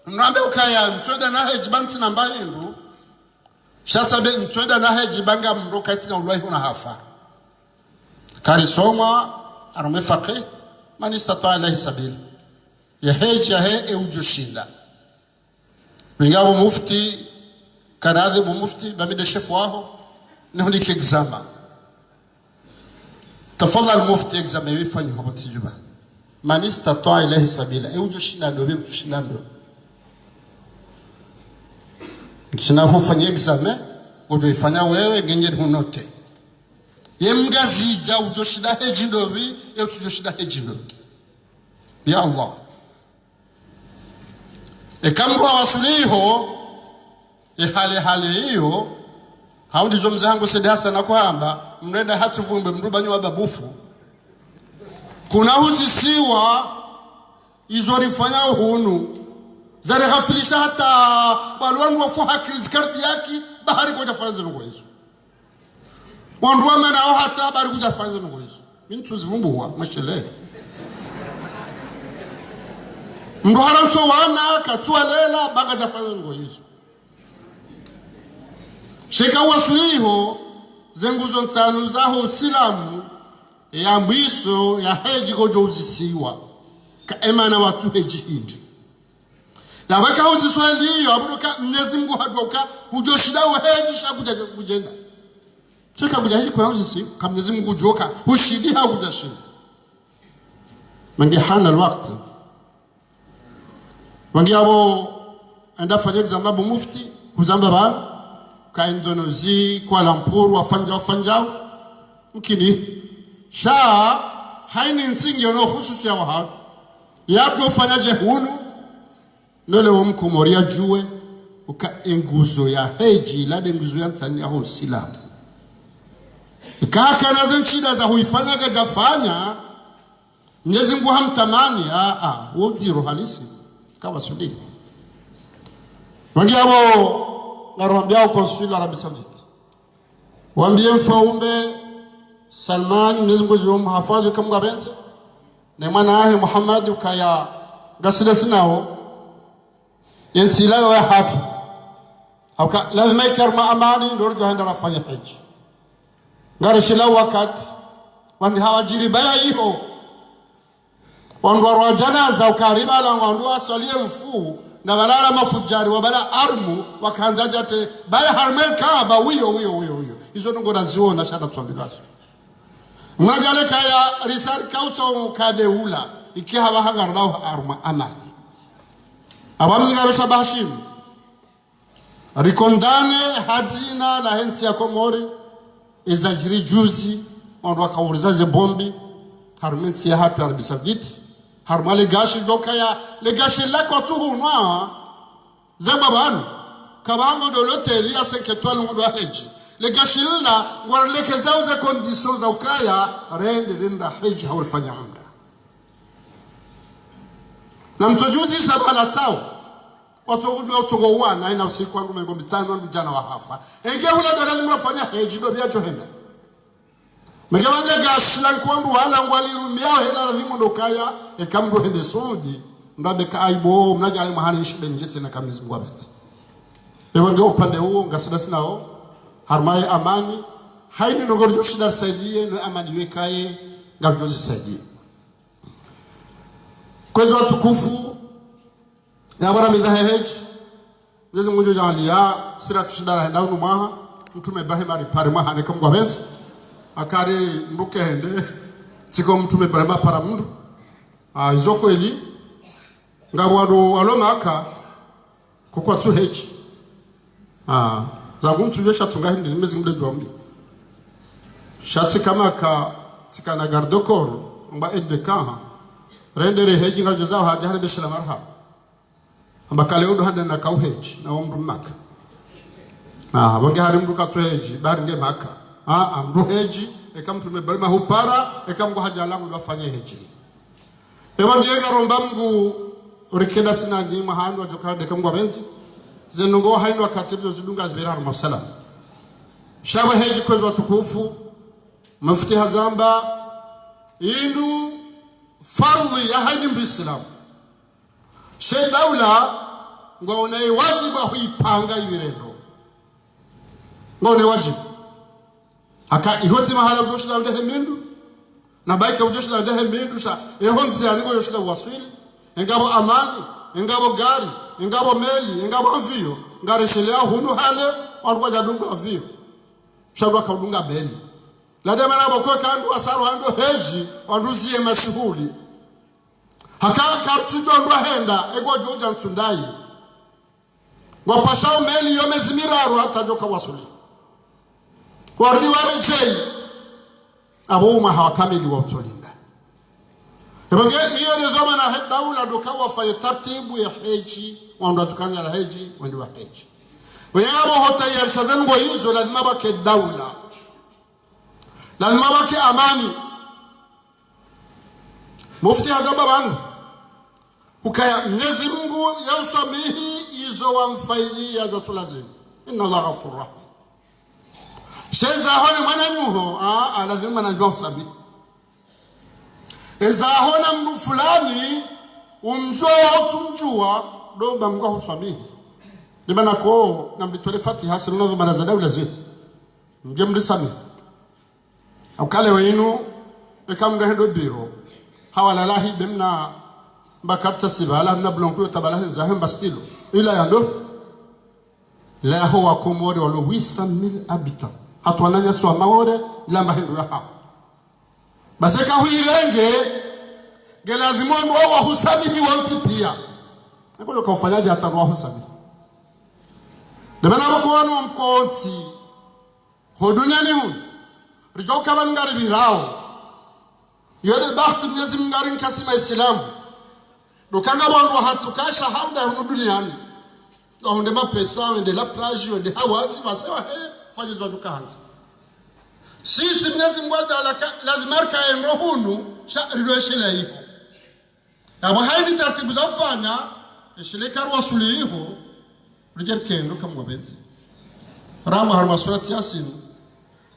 Mrambe ukaya mtweda na heji bansi na mbahindu shasabe mtweda na heji banga mroka iti na uluwahi huna hafa karisoma arume faqih man istata'a ilahi sabili ya heji ya hee ujushinda mingabu mufti kanadhibu mufti bamide shefu waho nihunike exama tafadhal mufti exama yuifanyi hobati juba man istata'a ilahi sabila ujushinda dobe ujushinda dobe Sina hufanya examen utoifanya wewe genye hunote ye mgazija ujoshida heji ndovi ye ujoshida heji ndovi ya Allah ekambo wasuliho hali hiyo haundi zo mzangu sedasa na kwamba mnenda hatuvumbe mrubanywa babufu kuna huzisiwa izorifanya hunu zare ghafilisha hata balwangu wafu hakiri zikarti yaki bahari kwa jafanze nungo hizo wanduwa menao hata bahari kwa jafanze nungo hizo mintu zivumbuwa mashele mduhara nso wana katua lela baga jafanze nungo hizo sheka wasuliho zenguzo ntanu zaho usilamu ya mbiso ya heji gojo uzisiwa ka emana watu heji hindi ya waka uziswali hiyo abuduka Mwenyezi Mungu hadoka hujoshida heji shakuja kujenda sheka kuja heji kuna uzisiwa ka Mwenyezi Mungu joka hushidi hakujashinda mangi hana alwaqt mangi abo enda fanya exam abu mufti kuzamba ba ka Indonesia Kuala Lumpur wafanja mkini sha haini nsingi ono hususi ya waha yabdo fanyaje hunu nole umkumoria juwe uka enguzo ya heji lade nguzo ya Tanzania ho silamu ikaka nazo nchida za huifanya kajafanya Mwenyezi Mungu hamtamani woziro halisi kawa sudi wangiabo narambia konsul Arabia Saudite waambie mfaume Salman Mwenyezi Mungu yomhifadhi kama gabenza na mwana wake Muhammad ukaya gasile sinao yensila ya hatu hauka lazima ikarma amani ndio joenda rafanya haji ngare shila wakati wandi hawajiri baya hiyo wandwa janaza ukariba la ngondwa salie mfu na balala mafujari wabala armu wakanzaja te baya harmel kaaba wiyo hizo ngo naziona shada tuambilaso mwajale kaya risar kauso kadeula ikiha bahanga nao arma amani abamngaro sabashim rikondane hadina la hensi ya Komori izajiri juzi ondwa kauriza ze bombi harmensi ya hatu Arabia Saudite harmale gashi dokaya le gashi la ko tuhunwa zambabanu kabango do l'hôtel ya 5 étoiles ngo do heji le gashi la ngwarleke zao za conditions za ukaya renda heji haulifanya umra na mtojuzi sabala tao watu ujua utongo wana ina usiku wangu mengo mitano ndu jana wa hafa enge hula dara nimefanya heji do bya johenda mejawale gashi la kwandu wala ngwalirumia hela vimo dokaya ekamdo hende sodi ndabe kaibo mnajale mahali shida njese na kamezi ngwabet ewe ndio upande huo ngasida sinao harmaye amani haini nogorjo shida saidie no amani wekaye ngarjo zisaidie kwezi watukufu ya bara mezaheji neze mmoja jalia sira tushidara henda unu maha mtume Ibrahim alipare maha ne kamgwabet akari nduke hende siko mtume Ibrahim para mundu izoko eli ngabwado alomaka kokwa tu heji za guntu yesha tunga hindi nimezi mde jombi shati kama ka tikana gardokor mba edde kaha rendere heji ngaljo zao hajahale beshela marha amba kale udo handa na kau heji na umru maka bange hari mdu ka tu heji bari nge maka mdu heji ekamtume barima hupara ekamgo hajalangu ndo afanye heji ewa ngega romba mgu rikeda sina njima hanu wajokade kamgwa benzi zenungo hainu wakatibu zidunga zibirahar masalam shaba heji kwezi watukufu mafiti hazamba indu farli ya haini mbi islamu she daula ngwaone wajiba huipanga ibirendo ngwaone wajibu haka ihoti mahala ujoshila udehe mindu na baika ujoshila udehe mindu sha ehonzi ya niko yoshila waswili engabo amani engabo gari engabo meli engabo mvio ngareshelea hunu hale wanduwa jadunga mvio shabwa kaudunga meli ladema nabo kwa kandu wasaru hando heji wanduzie mashuhuli haka kartujo ndwa henda egwa joja mtundai wapashao meli yomezimiraru hata joka wasuli kwa rudi warejei abo ma hawakamili wa utolinda ebangeli hiyo ni zama na daula dokawa fa taratibu ya heji wanda tukanya la heji wandi wa heji wanyama hota ya shazango hizo lazima bake daula lazima bake amani mufti hazamba banu ukaya Mwenyezi Mungu yausamehi hizo wamfailia za lazima inna Allah ghafurur rahim sheza hoyo mananyuho lazima najua samehi eza hona mtu fulani umjua utumjua doba mngwa husamehi Dimana ko nambitole Fatiha sinozo baraza daula zile mje mdisamehi ukale wenu ekamre hendo biro hawala lahi bimna bakarta sibala mna blonko tabala zahem bastilo ila yando la huwa komore walo 800,000 habitants atwananya so maore lamba hendo ya ha baseka huirenge gelazimo wa husami wanti pia nako kaufanyaje atarwa husami demana bakono mkonti hoduniani hu rijoka bangari birao yode bahtu Mwenyezi Mungu ngarin kasima Islam dokanga bantu hatukasha hauda hu duniani onde mapesa onde la plage onde hawazi wasewa fanyizwa dukanja sisi Mwenyezi Mungu lazima kae hunu rilweshela hiyo abo haini taratibu za kufanya ishilika ruwasuli hiyo rijerkendo kama wabenzi ramu harma surati yasin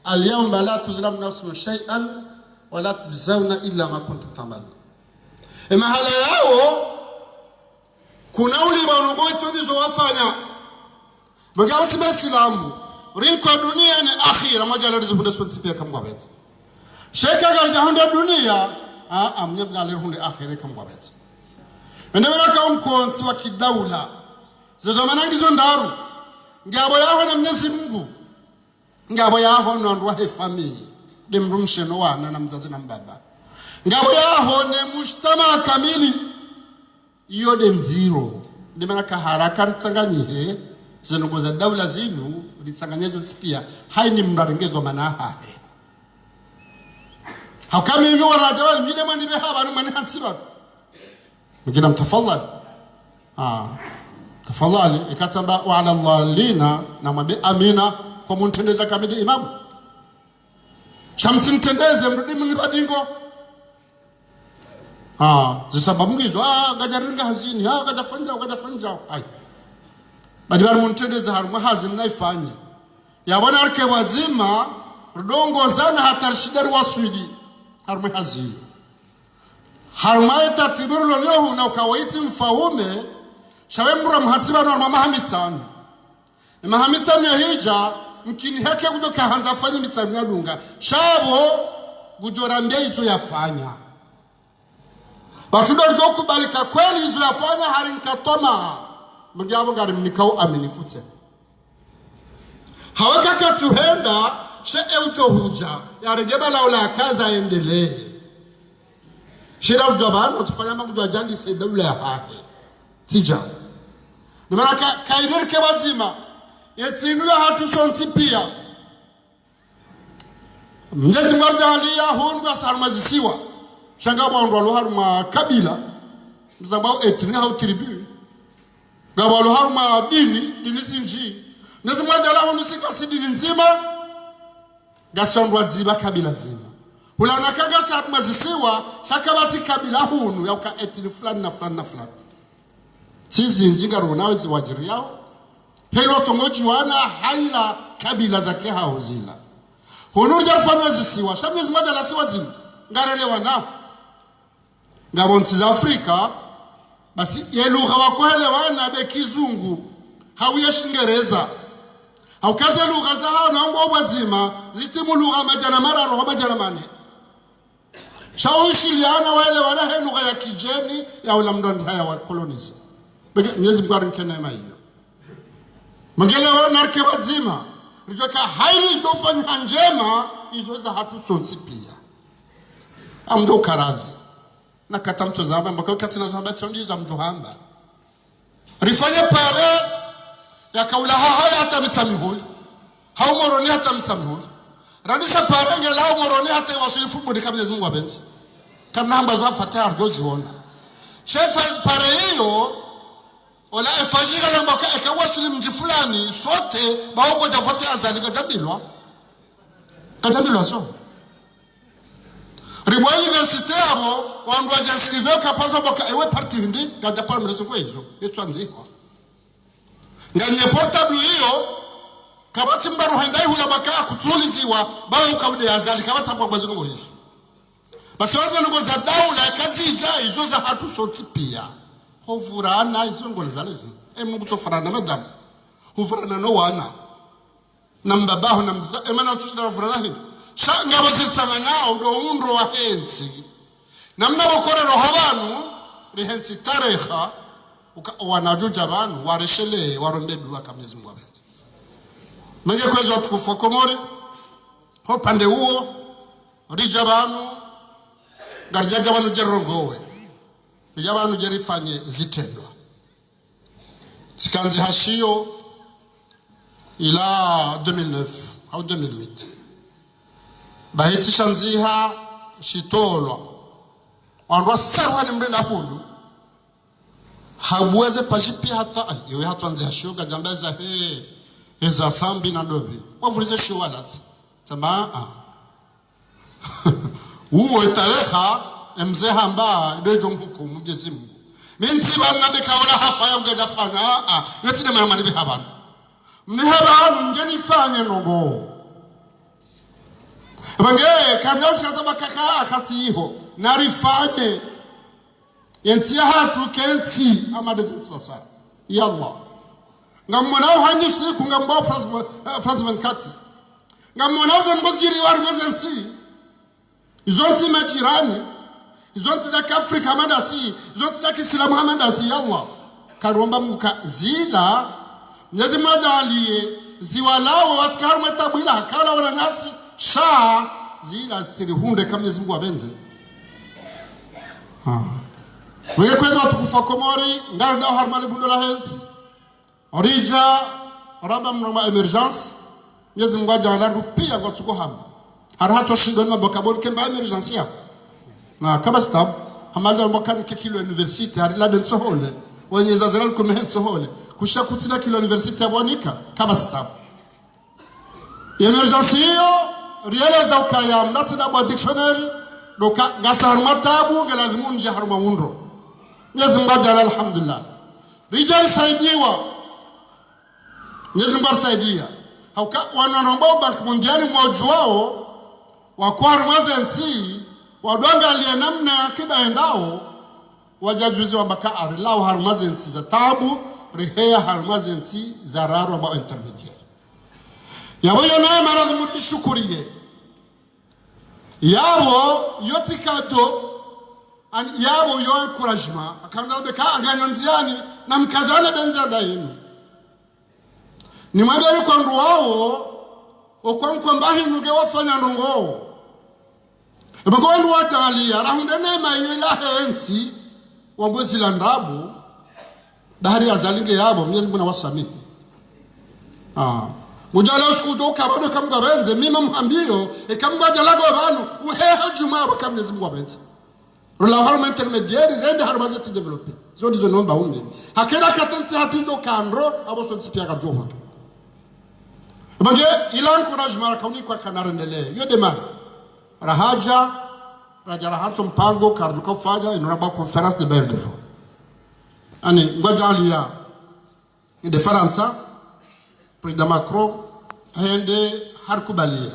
al-yawma la tuzlamu nafsun shay'an wa la tujzauna illa ma kuntum ta'malun mahala yao kuna ulimwengu wote ndizo wafanya bagao si Islamu rinko dunia ni akhira majala rizunde sunti pia kama wabenzi sheka garja honda dunia amnyabga le hunde akhira kama wabenzi ndio maana umkonsi wa kidaula zidamana ngizo ndaru ngabo yaho na Mwenyezi Mungu ngabo yaho na ndwa he family demrumsheno wana na mzazi na mbaba ngabo yaho ne mujtama kamili iyo denziro ndio maana haraka ritsanganyihe zinogo za daula zinu ritsanganyezo pia haini mrarengezo manaha hakami hivi wanajawa ngine mani behaba ni mani hansiba mjina mtafadhali tafadhali ikatamba wa ala Allah lina na mabe amina kwa mtendeza kamili imamu shamsi mtendeze mrudi mnibadingo zisababu hizo gajaringa hazini gajafanja ai badibar mtendeza haruma hazini naifanya ya bwana arke wazima rudongo zana hatarshidar waswidi haruma hazini haruma taratibu lolohu na ukawaiti mfaume shawemra mhatiba na mama hamitano mahamitano ya hija mkini hake kutoka hanza fanya mitano ya dunga shabo gujorambia hizo yafanya batudo kubalika kweli hizo yafanya harinkatoma mngiabo ngari mnikao aminifute hawaka katuhenda she eujo huja ya rejeba laula kaza endelee shira ujabana tufanya magujwa jandi se daula ya hake tija nimana kairerke wazima yetinu ya hatu sonti pia Mwenyezi Mungu ajalia honga sarmazisiwa shanga bwandu lo haruma kabila mzambao etinu ha tribu ngabo lo haruma dini sinji Mwenyezi Mungu ajalia honga sika sidini nzima gasondwa ziba kabila nzima hulana kaga sarmazisiwa shakabati kabila hunu ya uka etinu fulani na fulani na fulani sisi njinga ronawe ziwajiri yao helo tongoji wana haila kabila zake hao zila honuru jarfanywa zisiwa shabye zimoja la siwa zimu ngarelewa nao ngabonti za Afrika basi yelugha wakoelewana de kizungu hauye shingereza haukaze lugha za hao na ngo wazima zitimu lugha majana mara roho majana mane shaushiliana wale wana he lugha ya kijeni ya ulamdondi haya wa koloniza Mwenyezi Mungu arinkenema hiyo mangele wanarke wazima njoka haili tofanya njema hizo za hatu sonsi pia amdo karadhi na katamto zamba mbaka katina zamba tondiza mjuhamba rifanye pare ya kaula haya hata mitsamihuli haumoroni hata mitsamihuli radisa parenge lao moroni hata wasilifu budi kabla Mwenyezi Mungu apenzi kana hamba zwa fatah jozi wona shefa pare hiyo ola efajika lamba ka wasili mji fulani sote bawo jafote azali katabilwa so ribo universite amo wandu ajasirive kapaza boka ewe parti ndi gaja par mrezo kwa hizo etwanziko nganye portable hiyo kabati mbaru handai hula baka kutuliziwa bawo kaude azali kabata mbwa zingo hizo basi waza ngo za daula kazi izo za hatu soti pia hovurana izo ngolo zalezo Mungu tofurana madam hovurana no wana nambabaho namza emana tushida hovurana hivi shanga bazitsanganya udo unro wa hensi namna bokorero habanu rihensi tareha wanajuja abantu wareshele warombedu akamyezi Mungu abenzi mege kwezo tukufa komore ho pande huo rija abantu garjaja abantu jerongowe rija abantu jerifanye zitendwa sikanzi hashio ila 2009 au 2008 bahiti shanziha shitolwa wandu sarwani mrenda hulu habuweze pashipi hata yoye hatu anzi hashio gajambeza eza sambi na dobi wavulize shio walati sema uwe tareha mzee hamba dojo mhukumu Mwenyezi Mungu minti bana bikaola hafa ya mgajafanya yote de mama nibi habana mnihabanu njeni fanye nogo bange kanyazi kataba kaka akatiho narifanye yentia hatu kenti amadezi sasa yalla ngamona hanisi kungambo France 24 ngamona zengozjiri wari mezenti izonti machirani izonti za Afrika madasi izonti za Kiislamu hamadasi yalla karomba muka zila Mwenyezi Mungu aliye ziwalao waskaru metabila kala wana nasi sha zila sirihunde kama Mwenyezi Mungu abenze wewe kweza watu kufa komori ngara ndao harmali bundula hensi orija raba mnoma emergence Mwenyezi Mungu ajalandu pia kwa tuko hamba harato shindo na bokabon kemba emergence ya na kama stab hamali mbakan kilo university hari laden sohole wenye zaziral kumehen sohole kusha kutina kilo university ya Bwanika kama stab emergence hiyo realize ukaya mnatina bwa dictionary doka gasar matabu ngalazimu nje haruma wundro Mwenyezi Mungu ajala alhamdulillah rijali saidiwa Mwenyezi Mungu saidia hauka wananomba bank mondiali mmoja wao wakwara mazenti wadwanga aliyenamna kibaendao wajajuzi wa mbaka arilao harumazenti za tabu rihea harumazenti za raro ambao intermediate yabo yona maradhi mutishukuriye yabo yotikado yabo yo encouragement akanza beka aganyanziani na mkazana benza dainu ni mwabeli kwa ndu wao okwankwa mbahi nuge wafanya ndongo ebako ndu watalia rahunde nema yila henti wambwezi la ndabu bahari azalinge yabo Mwenyezi Mungu wasamihi mujala usikudo kabado kamga benze mima mhambio ekamga jalago banu uheha juma kama Mwenyezi Mungu abenze la harma intermediaire rende harma zeti développer zo dizo nomba unge hakera katanti hatido kandro abo so tsipia ka joma bange ila encouragement kauni kwa kanarendele yo demana rahaja raja rahatso mpango karduka faja inoraba conference de Berdefo ani ngwajalia de Faransa président Macron hende harkubalia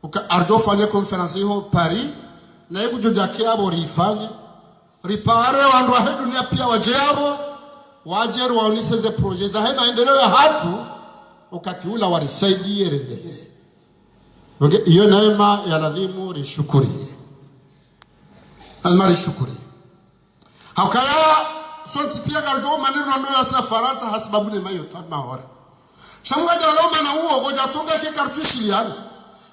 uka arjo fanya conference hiyo Paris na hebu jojake abo rifanye ripare wandu wa dunia pia wajeo wajeru waonise ze project za hema endeleo ya hatu wakati ula warisaidie rendelee hiyo neema ya lazima rishukuri lazima rishukuri hakaya sonti pia garjo maneno ndola sa Faransa hasababu ne mayo tama hora shanga jalo mana huo goja tunga ke kartushi yani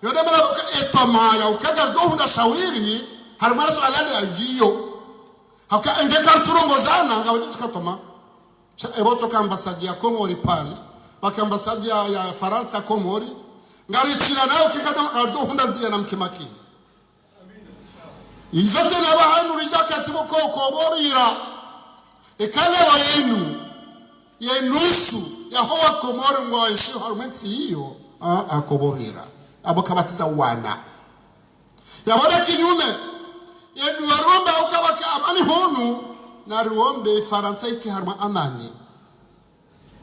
yode mala boka etoma ya ukagarjo hunda shawiri harmara so alale agiyo haka enge karturongo zana ngawaje tukatoma eboto ka ambassade ya Komori pale baka ambassade ya Faransa Komori ngari chila nao kikada arjo hunda nzia na mkimakini izote na bahanu rijaka tiboko koborira ekale wa yenusu ya hoa komori mwa ishi harumenti hiyo akoborira abo kabatiza wana ya bada kinyume ya duwaromba ukabaka amani honu na ruombe faransa iki harma amani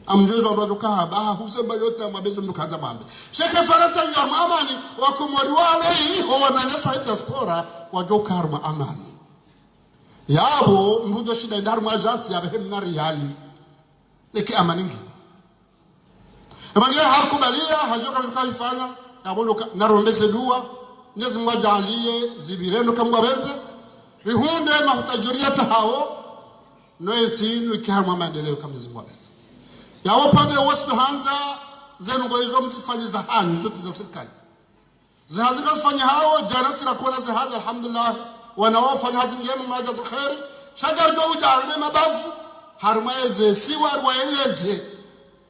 amjezo ambazo kahaba husema yote ambazo mnukaza mambe sheke faransa ya harma amani wakomori wale hiyo wananyeswa diaspora wajoka harma amani yabo mbujo shida ndar majansi ya behem na reali leke amaningi emangira harkubalia hajoka tukafanya yabono narombeze dua Mwenyezi Mungu ajalie zibireno kama benze rihunde mahutajuria hao noetinu ikiharma maendeleo kama Mwenyezi Mungu benze yabo pande wote hanza zenu ngoizo msifanye za hanyu zote za serikali zihazika zifanye hao janati na kuona zihaza alhamdulillah wanaofanya haji njema maja za khairi shagar jo ujarne mabavu harmaeze siwar waeleze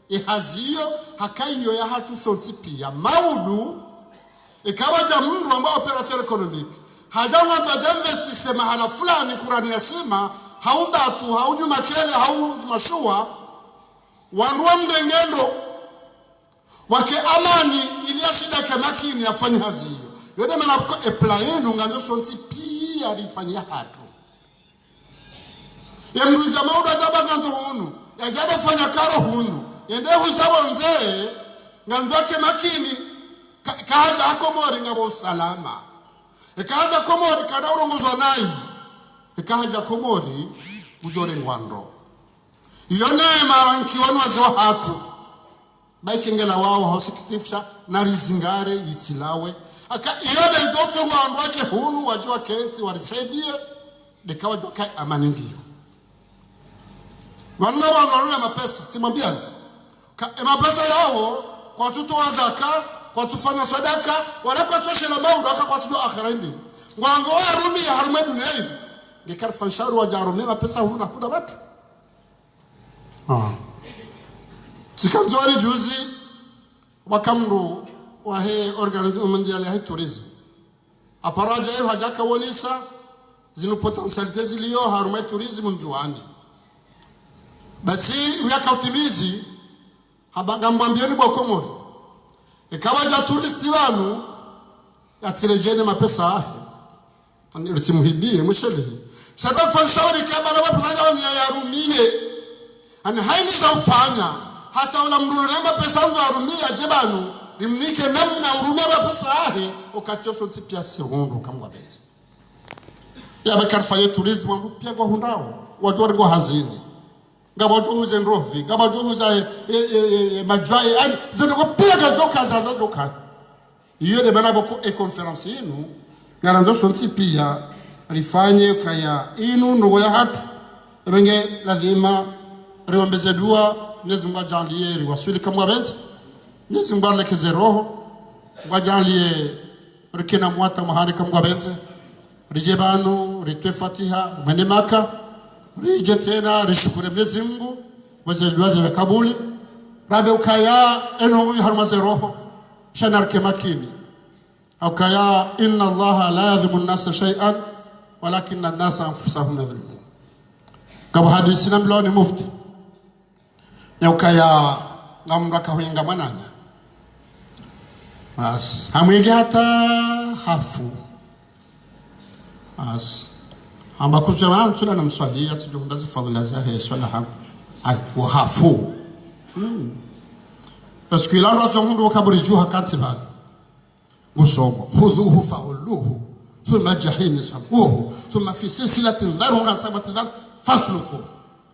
ihazio hakayo ya hatu sonti pia maudu ikawaja mndu ambao operator economic hajawa ta invest sema hala fulani Qur'ani yasema haubatu haunyuma kele haumashua wanrua mdengendo wake amani ili shida kama kini afanye hazio yode manapko eplaenu nganzo sonti pia rifanyia hatu yemdu jamaa udajaba nganzo hunu yajada fanya karo hunu yende huzaba mzee nganzo ke makini kaja akomori ngabo salama kaja komori kada urongozwa nai kaja komori bujore ngwando yone maranki wanu wazo hatu baikengela wao hausikitifsha na rizingare yitilawe aka yode ndoso ngwando ache hunu wajua kenti warisaidie dekawa joka amaningio wanna wangalula mapesa timwambiani mapesa yao kwa tutoa zaka kwa tufanya sadaka wala kwa toshe na maudo kwa tudo akhira ndi ngwango arumi ya harume dunia ngekar fansharu wa jarumi mapesa hunu nakuda watu sikanzwani juzi wakamru wa he organisme mondial ya tourism aparaja hiyo hajaka wonisa zinu potentialite ziliyo harume tourism nzuani basi miaka utimizi habagambambieni bokomori ikawaja turisti wanu yatirejene mapesa ahe niritimuhidie mwishelehi shaka fanshauri kabala mapesa yao ni yarumie ani haini za ufanya hata ula mruna mapesa nzo yarumie jebanu limnike namna urumia mapesa ahe ukatosho tipia sirundu kamwa beti ya bakarfaye tourism wangu pia kwa hundao wajori kwa hazini ngabajo huze nrofi ngabajo huza majwai ani zedoko pia gazoka za doka iyo de manabo e conference yenu garanzo sonti pia rifanye kaya inu ndogo ya hatu ebenge lazima riombeze dua Mwenyezi Mungu ajalie riwasuli kama benzi Mwenyezi Mungu alekeze roho wajalie rikina mwata mahari kama benzi rijebanu ritwe fatiha manemaka rije tena rishukure Mwenyezi Mungu weze duaze kabuli rabe ukaya eno harmaze roho shanarke makini ukaya inna Allah la yadhimu an-nasa shay'an walakin an-nasa anfusahum yadhlimun kama hadithi na mloni mufti ya ukaya ngamraka huinga mananya as hamwege hata hafu as amba kuzama tuna na mswali atijo ndazi fadhila zahe swala ham ai wa hafu parce que là nous avons nous kaburi juha katiba gusomo khudhuhu fa'uluhu thumma jahim sabuhu thumma fi silsilatin dharha sabati dhar fasluku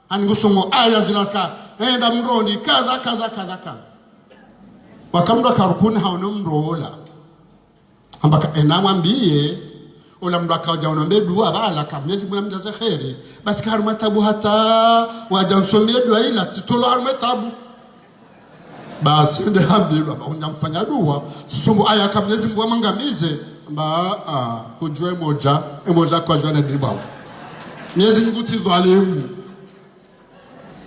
ani gusomo aya zinaska enda mroni kadha kadha kadha kadha wakamdo karukuni haono mrola ambaka enamwambie ola mdaka wajaonombe dua bala kamezi mwana mjaze khairi basi karuma tabu hata wajansomie dua ila titolo haruma tabu basi ende hambilwa unyamfanya dua susomo aya kamezi mwa mangamize hujue moja kwa jwana dribafu Mwenyezi Mungu tidhalimu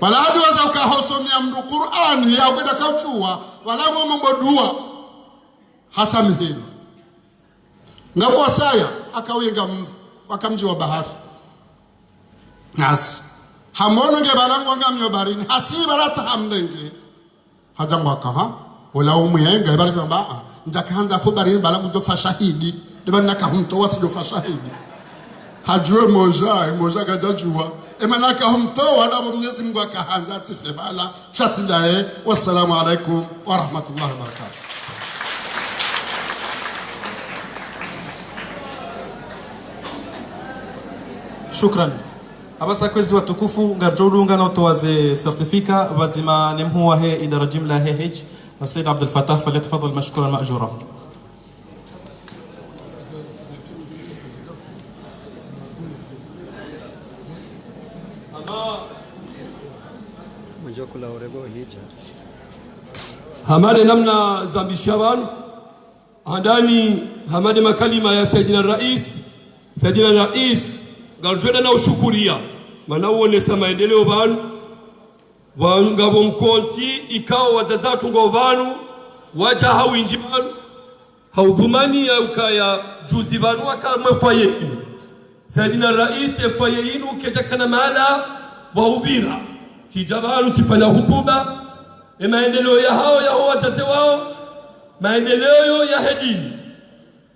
wala hadi waza ukahosomia mdu Qur'ani ya kwenda kauchua wala mambo dua hasamihilo ngabo saya akawenga mndu wakamji wa bahari nasi hamono nge balangu ngamyo barini hasibarata hamnenge hajangwa kaha wala umuyenga ibali samba ndakaanza fu barini balangu jo fashahidi deba nakahumto wasi jo fashahidi hajue moja gajajua emanaka humto wala Mwenyezi Mungu akaanza atife bala shatidae. Wassalamu alaikum wa rahmatullahi wa barakatuh. Shukran. Abasa kwezi watukufu ngarjolunga na utoaze certifika bazima nemhuwa he idara jimla he hej na Sayyid Abdul Fattah falyatafadhal mashkuran ma'jura. hamade namna zambishaban andani hamade makalima ya Sayyidina Rais garjoda na ushukuria mana uonesa maendeleo banu wangabo mkonsi ikao wazazatu ngo banu waja hawinji banu haudhumani ya ukaya juzi banu wakamwefaye inu Sayyidina Rais efaye inu kejakana maala waubira tijabanu tifanya hutuba maendeleo ya hao wazazi wao maendeleo ya hedini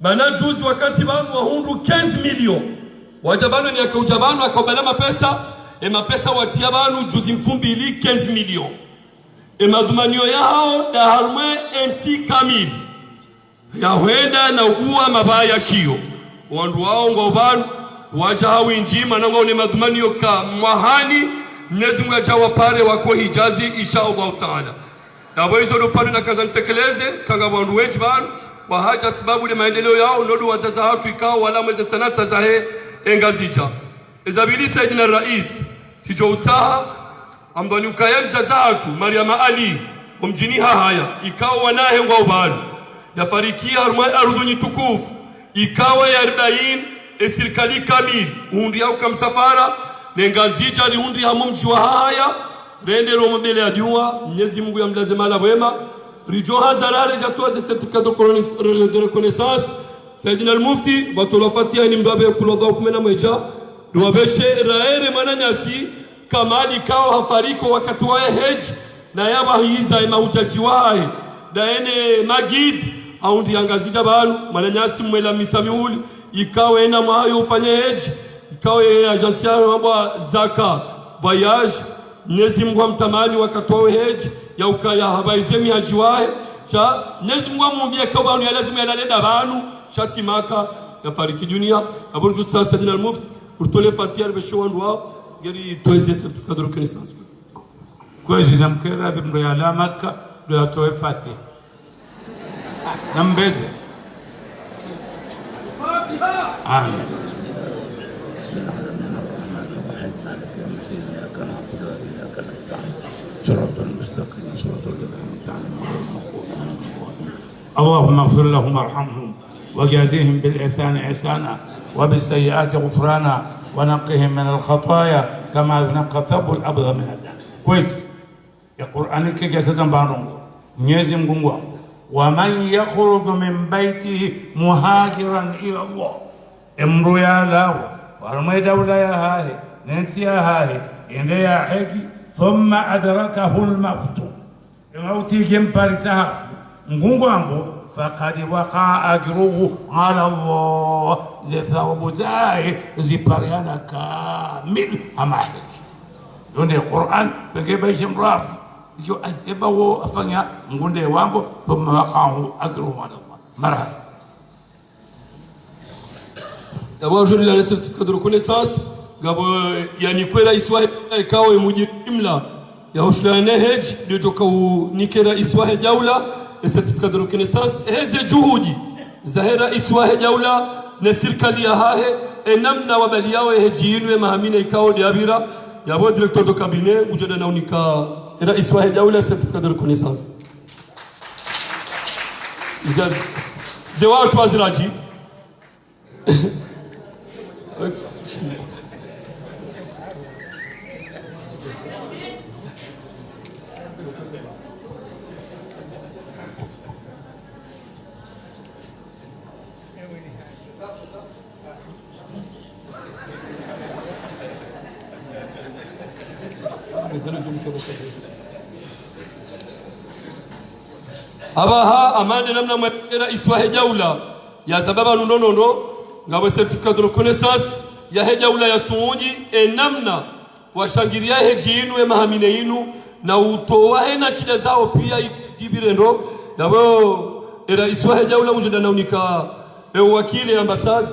mana juzi wakati banu wahundu 15 milioni wajabano ni akaujabano akaubana mapesa mapesa watia banu juzi mfumbili 15 milioni madhumanio yao daharme ensi kamili ya huenda na ugua mabaya shio wandu wao ngobanu waja hawi njima na ngao ni madhumanio ka mahani Mwenyezi Mungu ajawa pare wako hijazi insha Allah taala na boizo do pale na kaza ntekeleze kanga wandu weji banu wa haja sababu ni maendeleo yao nodu wazaza hatu ikao wala mweze sanata za he engazija ezabili Sayyidina Rais sijo utaha amdoni ukayem jazatu Maryam Ali umjini haya ikawa wanahe ngwa ubani yafarikia ardhuni tukufu ikawa ya 40 serikali kamili undi au kamsafara nengazija liundi hamu mji wa haya rendero mbele ya dua Mwenyezi Mungu yamlaze mala wema rijo hazarare jatoze certificat de reconnaissance Sayyidina al-Mufti batulafatia ni mbabe kulodha kumena mweja duwabeshe raere mananyasi kamali kao hafariko wakati wa hej na yaba hiza mahujaji wae daene magid aundi angazija banu mananyasi mwela misamiuli ikawe na mahayo ufanye hej ikawe agency ya mambo zaka voyage Mwenyezi Mungu amtamani wakati wa hej ya ukaya habaizemi haji wae cha Mwenyezi Mungu amumbie kwa banu ya lazima yalaleda banu shati maka yafariki dunia aburju sasa Sayyidina al-Mufti urtole fatia albesho wandwa gari toeze certificat de reconnaissance kwezi namkera dhimro ya la Makka ndo atoe fatia nambeze amin اللهم اغفر لهم وارحمهم وجازيهم بالإحسان إحسانا وبالسيئات غفرانا ونقهم من الخطايا كما ينقى الثوب الأبيض من الدم. كويس القرآن كجسدا بارون نيزم غنوا ومن يخرج من بيته مهاجرا إلى الله امرو يا لاو ورمي دولة يا هاي ننتي يا هاي إن يا حكي ثم أدركه الموت الموت كم بارسها ngungwango faqad waqa ajruhu ala Allah lithawabu zai zipariana kamil amahi ndio Qur'an bengeba shimrafi yo ajebawo afanya ngunde wambo thumma waqa'u ajruhu ala Allah marhaba d'abord je la certificat de reconnaissance gabo yani kwela iswahe ikawe mujimla ya ushulane hej ndio tokau nikera iswahe jaula certificat de reconnaissance heze juhudi zahera iswahe jaula na serikali ya hahe namna wabali yao hejinwe mahamine ikao diabira yabo directeur de cabinet ujada na unika era iswahe jaula certificat de reconnaissance ze watu waziraji abaha amande namna mwera iswahe jaula ya sababa nondonondo ngabo certificate de reconnaissance ya hejaula ya suuji namna washangiria hejinu ya mahamine inu na utoa hena chida zao pia jibirendo yabo era iswahe jaula ujenda naunika wakili ambassador